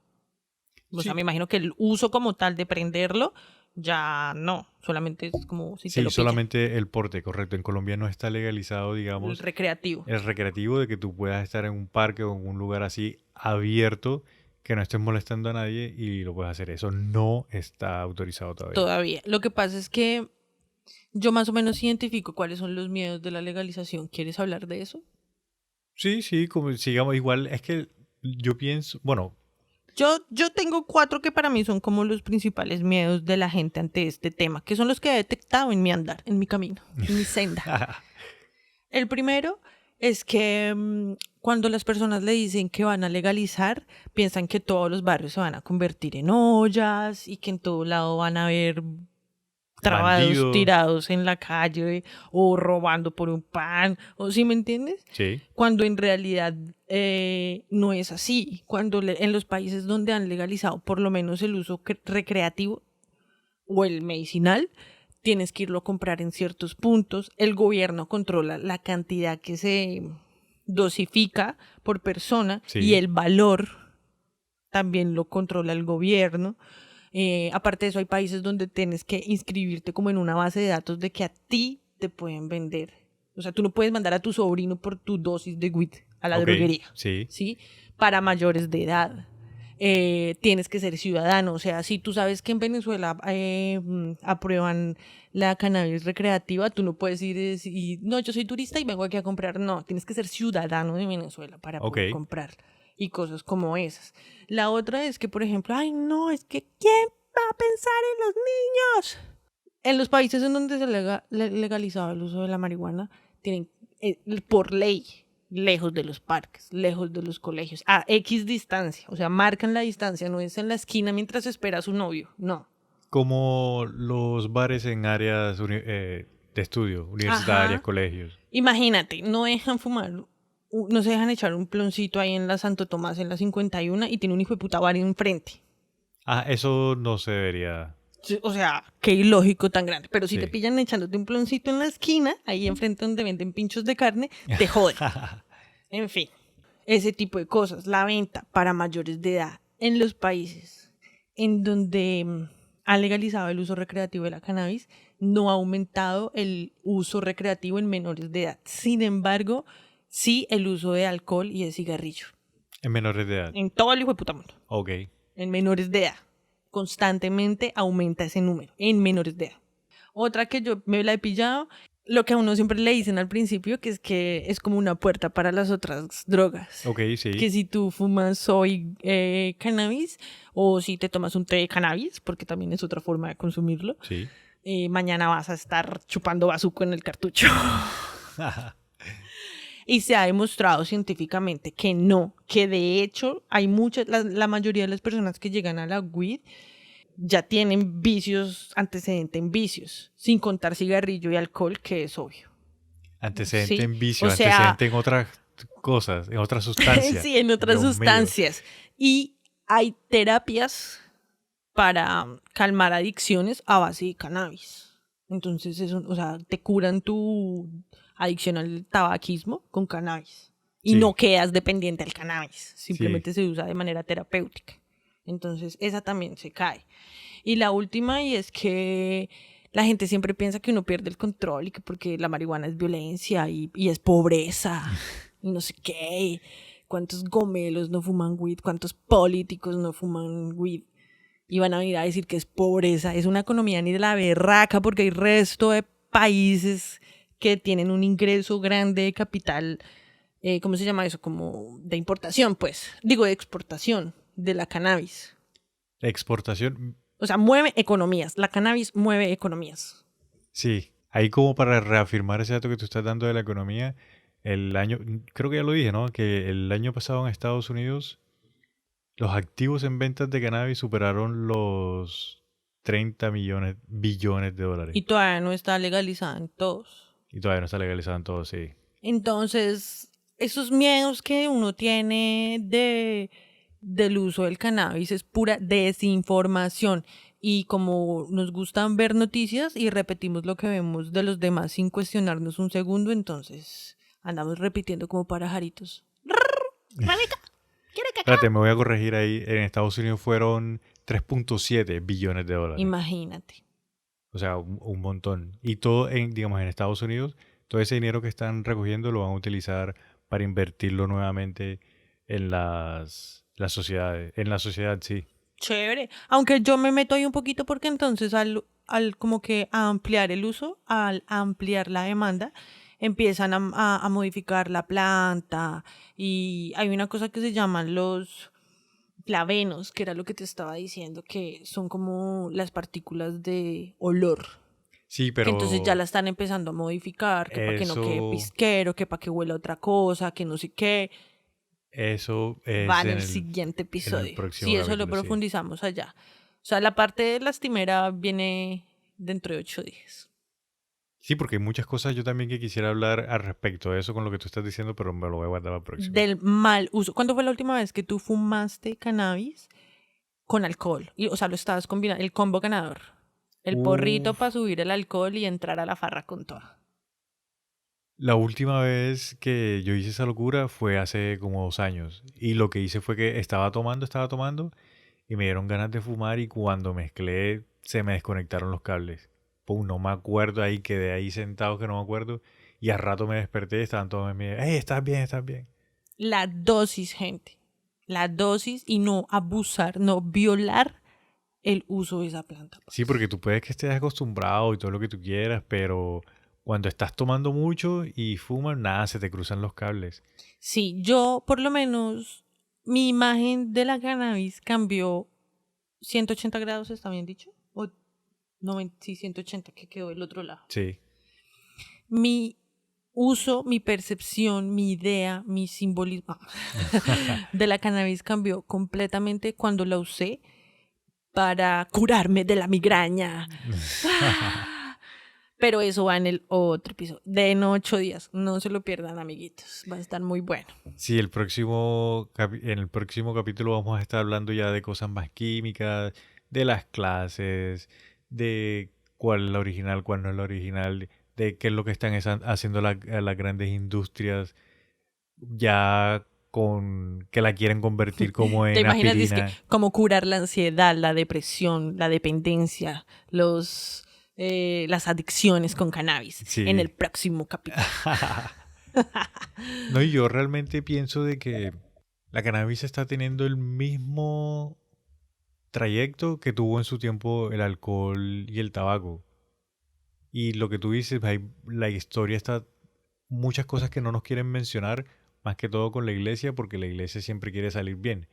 O sea, Sí. me imagino que el uso como tal de prenderlo ya no, solamente es como si te Sí, lo pillan. solamente el porte, correcto. En Colombia no está legalizado, digamos, El recreativo. el recreativo de que tú puedas estar en un parque o en un lugar así abierto, que no estés molestando a nadie y lo puedes hacer. Eso no está autorizado todavía. Todavía. Lo que pasa es que yo más o menos identifico cuáles son los miedos de la legalización. ¿Quieres hablar de eso? Sí, como sigamos igual. Es que yo pienso, bueno, Yo tengo 4 que para mí son como los principales miedos de la gente ante este tema, que son los que he detectado en mi andar, en mi camino, en mi senda. El primero es que cuando las personas le dicen que van a legalizar, piensan que todos los barrios se van a convertir en ollas y que en todo lado van a haber trabados bandido. tirados en la calle o robando por un pan, o ¿sí me entiendes? Sí. Cuando en realidad no es así. Cuando en los países donde han legalizado por lo menos el uso recreativo o el medicinal, tienes que irlo a comprar en ciertos puntos. El gobierno controla la cantidad que se dosifica por persona Sí. y el valor también lo controla el gobierno. Aparte de eso, hay países donde tienes que inscribirte como en una base de datos de que a ti te pueden vender. O sea, tú no puedes mandar a tu sobrino por tu dosis de weed a la Ok, droguería. sí. ¿Sí? Para mayores de edad. tienes que ser ciudadano. O sea, si tú sabes que en Venezuela aprueban la cannabis recreativa, tú no puedes ir y no, yo soy turista y vengo aquí a comprar. No, tienes que ser ciudadano de Venezuela para poder comprar y cosas como esas. La otra es que, por ejemplo, ay, no, es que ¿quién va a pensar en los niños? En los países en donde se legalizaba el uso de la marihuana, tienen por ley, lejos de los parques, lejos de los colegios, a X distancia, o sea, marcan la distancia, no es en la esquina mientras espera a su novio, no. Como los bares en áreas de estudio, universitarias, colegios. Imagínate, no dejan fumar, no se dejan echar un ploncito ahí en la Santo Tomás, en la 51, y tiene un hijo de puta bar enfrente. Eso no se debería... O sea, qué ilógico tan grande. Pero si te pillan echándote un ploncito en la esquina, ahí enfrente donde venden pinchos de carne, te joden. En fin, ese tipo de cosas. La venta para mayores de edad en los países en donde ha legalizado el uso recreativo de la cannabis, no ha aumentado el uso recreativo en menores de edad. Sin embargo, sí el uso de alcohol y de cigarrillo. En menores de edad. En todo el hijo de puta mundo. Ok. En menores de edad. Constantemente aumenta ese número en menores de edad. Otra que yo me la he pillado, lo que a uno siempre le dicen al principio, que es como una puerta para las otras drogas. Ok, sí. Que si tú fumas hoy cannabis o si te tomas un té de cannabis, porque también es otra forma de consumirlo, sí. Mañana vas a estar chupando bazuco en el cartucho. Y se ha demostrado científicamente que no, que de hecho hay muchas, la mayoría de las personas que llegan a la weed ya tienen vicios, antecedente en vicios, sin contar cigarrillo y alcohol, que es obvio. Antecedente ¿sí? en vicio, o sea, antecedente en otras cosas, en otras sustancias. Sí, en otras Dios sustancias. Mío. Y hay terapias para calmar adicciones a base de cannabis. Entonces, o sea, te curan tu adicción al tabaquismo con cannabis. Y no quedas dependiente del cannabis. Simplemente se usa de manera terapéutica. Entonces, esa también se cae. Y la última, y es que la gente siempre piensa que uno pierde el control y que porque la marihuana es violencia y es pobreza y no sé qué. ¿Cuántos gomelos no fuman weed? ¿Cuántos políticos no fuman weed? Y van a ir a decir que es pobreza. Es una economía ni de la berraca porque hay resto de países que tienen un ingreso grande de capital, ¿cómo se llama eso? Como de importación, pues. Digo, de exportación de la cannabis. Exportación. O sea, mueve economías. La cannabis mueve economías. Sí. Ahí como para reafirmar ese dato que tú estás dando de la economía, creo que ya lo dije, ¿no? Que el año pasado en Estados Unidos los activos en ventas de cannabis superaron los 30 billones de dólares. Y todavía no está legalizada en todos. Y todavía no está legalizada en todos, sí. Entonces, esos miedos que uno tiene del uso del cannabis es pura desinformación. Y como nos gustan ver noticias y repetimos lo que vemos de los demás sin cuestionarnos un segundo, entonces andamos repitiendo como pajaritos. ¡Rabeca! ¿Quiere cacao? Espérate, me voy a corregir ahí. En Estados Unidos fueron 3.7 billones de dólares. Imagínate. O sea, un montón. Y todo, digamos, en Estados Unidos, todo ese dinero que están recogiendo lo van a utilizar para invertirlo nuevamente en las sociedades. En la sociedad, sí. Chévere. Aunque yo me meto ahí un poquito porque entonces al como que ampliar el uso, al ampliar la demanda, empiezan a modificar la planta y hay una cosa que se llaman los flavenos, que era lo que te estaba diciendo, que son como las partículas de olor. Sí, pero... Que entonces ya la están empezando a modificar, que para que no quede pisquero, que para que huela otra cosa, que no sé qué. Eso es va en el siguiente episodio. Sí, eso lo profundizamos allá. O sea, la parte de lastimera viene dentro de 8 días. Sí, porque hay muchas cosas yo también que quisiera hablar al respecto de eso con lo que tú estás diciendo, pero me lo voy a guardar para el próximo. Del mal uso. ¿Cuándo fue la última vez que tú fumaste cannabis con alcohol? O sea, lo estabas combinando, el combo ganador. El porrito para subir el alcohol y entrar a la farra con toda. La última vez que yo hice esa locura fue hace como 2 años. Y lo que hice fue que estaba tomando y me dieron ganas de fumar y cuando mezclé se me desconectaron los cables. Pum, no me acuerdo, ahí quedé ahí sentado que no me acuerdo y al rato me desperté y estaban todos en mi... ¡Hey, estás bien, estás bien! La dosis, gente. la dosis y no abusar, no violar el uso de esa planta. Sí, porque tú puedes que estés acostumbrado y todo lo que tú quieras, pero cuando estás tomando mucho y fumas, nada, se te cruzan los cables. Sí, yo por lo menos mi imagen de la cannabis cambió 180 grados, ¿está bien dicho? O 90, sí, 180, que quedó del otro lado. Sí. Mi uso, mi percepción, mi idea, mi simbolismo de la cannabis cambió completamente cuando la usé para curarme de la migraña. Pero eso va en el otro episodio, de en 8 días. No se lo pierdan, amiguitos. Va a estar muy bueno. Sí, en el próximo capítulo vamos a estar hablando ya de cosas más químicas, de las clases, de cuál es la original, cuál no es la original, de qué es lo que están haciendo las grandes industrias ya con que la quieren convertir como ¿Te en imaginas? Es aspirina. que cómo curar la ansiedad, la depresión, la dependencia, las adicciones con cannabis Sí. en el próximo capítulo. No, y yo realmente pienso de que la cannabis está teniendo el mismo trayecto que tuvo en su tiempo el alcohol y el tabaco. Y lo que tú dices, la historia está muchas cosas que no nos quieren mencionar, más que todo con la iglesia, porque la iglesia siempre quiere salir bien.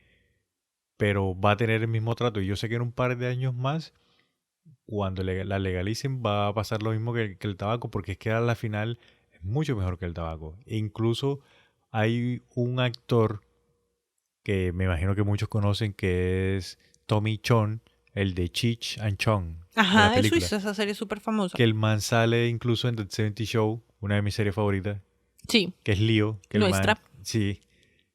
Pero va a tener el mismo trato. Y yo sé que en un par de años más, cuando la legalicen, va a pasar lo mismo que el tabaco, porque es que a la final es mucho mejor que el tabaco. E incluso hay un actor que me imagino que muchos conocen, que es Tommy Chong, el de Cheech and Chong, de la Ajá, es película. suiza, esa serie es súper famosa. Que el man sale incluso en The 70 Show, una de mis series favoritas, Sí, que es Leo. Que nuestra. El man, sí.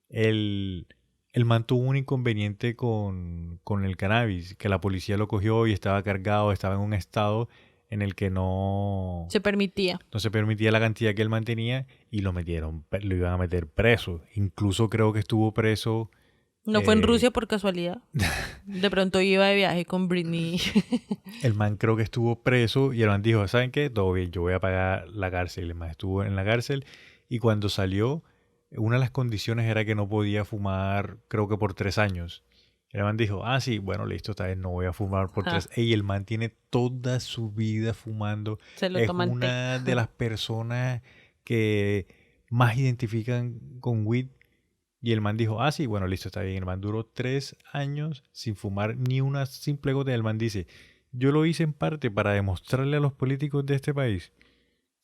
El man tuvo un inconveniente con el cannabis, que la policía lo cogió y estaba cargado, estaba en un estado en el que no Se permitía. se permitía la cantidad que él mantenía y lo iban a meter preso. Incluso creo que estuvo preso. No fue en Rusia por casualidad. De pronto iba de viaje con Britney. El man creo que estuvo preso y el man dijo, ¿saben qué? Todo bien, yo voy a pagar la cárcel. El man estuvo en la cárcel y cuando salió, una de las condiciones era que no podía fumar, creo que por 3 años. El man dijo, sí, bueno, listo, esta vez no voy a fumar por 3. Y el man tiene toda su vida fumando. Se lo Es toma el té. una de las personas que más identifican con weed. Y el man dijo, sí, bueno, listo, está bien. El man duró 3 años sin fumar ni una simple gota. Y el man dice, yo lo hice en parte para demostrarle a los políticos de este país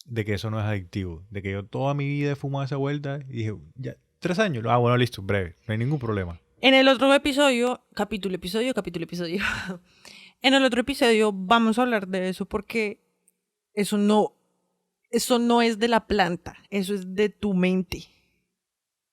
de que eso no es adictivo. De que yo toda mi vida he fumado esa vuelta. Y dije, ya, 3 años. Bueno, listo, breve. No hay ningún problema. En el otro episodio, capítulo. En el otro episodio vamos a hablar de eso porque eso no es de la planta, eso es de tu mente.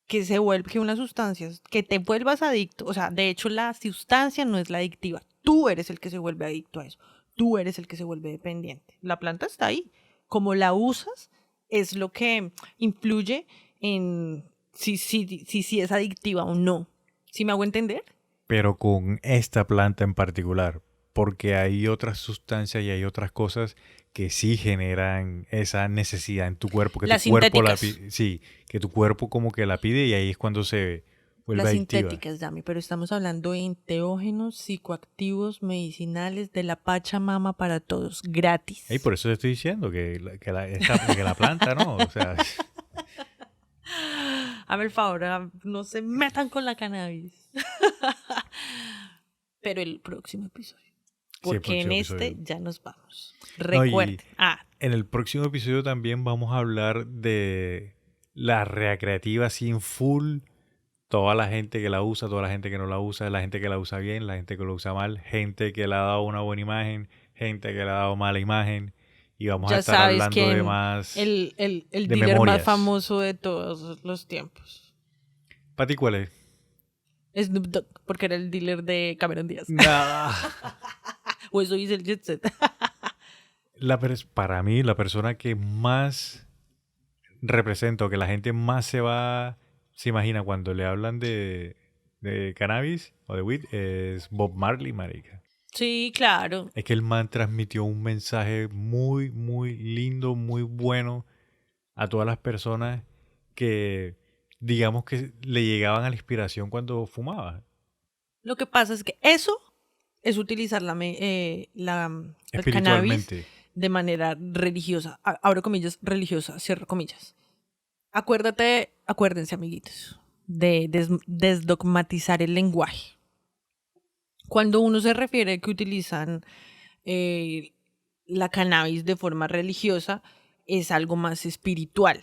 Que una sustancia, que te vuelvas adicto. O sea, de hecho la sustancia no es la adictiva. Tú eres el que se vuelve adicto a eso. Tú eres el que se vuelve dependiente. La planta está ahí. Como la usas es lo que influye en si es adictiva o no. ¿Sí me hago entender? Pero con esta planta en particular, porque hay otras sustancias y hay otras cosas que sí generan esa necesidad en tu cuerpo, que las tu cuerpo sintéticas. Que tu cuerpo como que la pide y ahí es cuando se vuelve las adictiva. Sintéticas, Dami, pero estamos hablando de enteógenos, psicoactivos, medicinales de la Pachamama para todos, gratis. Y por eso te estoy diciendo que la planta, ¿no? O sea, Hazme el favor, no se metan con la cannabis. Pero el próximo episodio. Porque en este ya nos vamos. Recuerden. En el próximo episodio también vamos a hablar de la recreativa sin full. Toda la gente que la usa, toda la gente que no la usa, la gente que la usa bien, la gente que la usa mal, gente que le ha dado una buena imagen, gente que le ha dado mala imagen. Y vamos a estar hablando de más. El de dealer memorias. más famoso de todos los tiempos. ¿Para ti cuál es? Snoop Dogg, porque era el dealer de Cameron Díaz. No. O eso dice el Jet Set. Para mí, la persona que más representa o que la gente más se imagina cuando le hablan de cannabis o de weed es Bob Marley, marica. Sí, claro. Es que el man transmitió un mensaje muy, muy lindo, muy bueno a todas las personas que digamos que le llegaban a la inspiración cuando fumaba. Lo que pasa es que eso es utilizar el cannabis Espiritualmente. de manera religiosa. Abro comillas, religiosa, cierro comillas. Acuérdense, amiguitos, de desdogmatizar el lenguaje. Cuando uno se refiere a que utilizan la cannabis de forma religiosa, es algo más espiritual.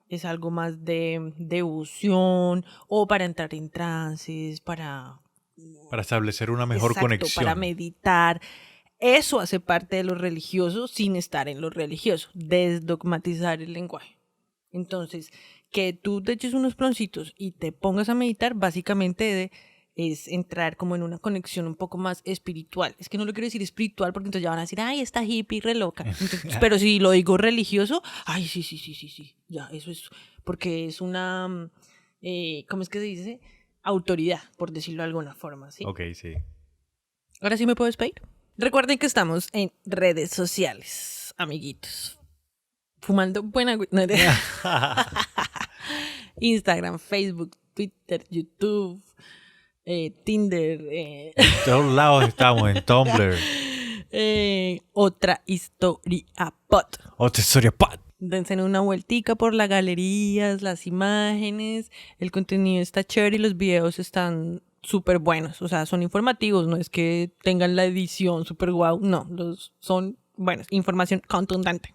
Es algo más de devoción o para entrar en trances, para establecer una mejor conexión. Para meditar. Eso hace parte de lo religioso sin estar en lo religioso. Desdogmatizar el lenguaje. Entonces, que tú te eches unos ploncitos y te pongas a meditar, básicamente es entrar como en una conexión un poco más espiritual. Es que no lo quiero decir espiritual porque entonces ya van a decir, ay, esta hippie re loca. Entonces, pero si lo digo religioso, ay, sí. Ya, eso es, porque es una, ¿cómo es que se dice? Autoridad, por decirlo de alguna forma, ¿sí? Ok, sí. Ahora sí me puedo despedir. Recuerden que estamos en redes sociales, amiguitos. Fumando buena... Instagram, Facebook, Twitter, YouTube, Tinder. En todos lados estamos, en Tumblr. Otra historia pod. Otra historia pod. Dense una vueltica por las galerías, las imágenes. El contenido está chévere y los videos están súper buenos. O sea, son informativos, no es que tengan la edición súper guau. No, son buenos. Información contundente.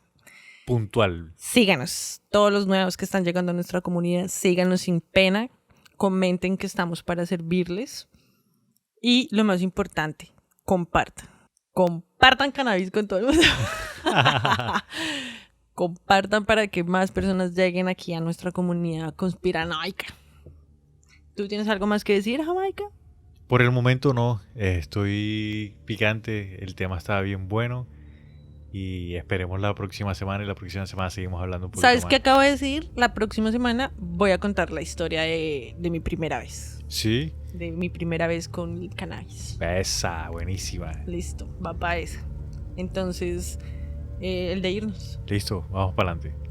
Puntual. Síganos. Todos los nuevos que están llegando a nuestra comunidad, síganos sin pena. Comenten que estamos para servirles. Y lo más importante, compartan. Compartan cannabis con todo el mundo. Compartan para que más personas lleguen aquí a nuestra comunidad conspiranoica. ¿Tú tienes algo más que decir, Jamaica? Por el momento no. Estoy picante. El tema está bien bueno. Y esperemos la próxima semana. Y la próxima semana seguimos hablando un poquito ¿Sabes más. qué acabo de decir? La próxima semana voy a contar la historia de mi primera vez. Sí. De mi primera vez con el cannabis. Esa, buenísima. Listo, va para esa. Entonces, el de irnos. Listo, vamos para adelante.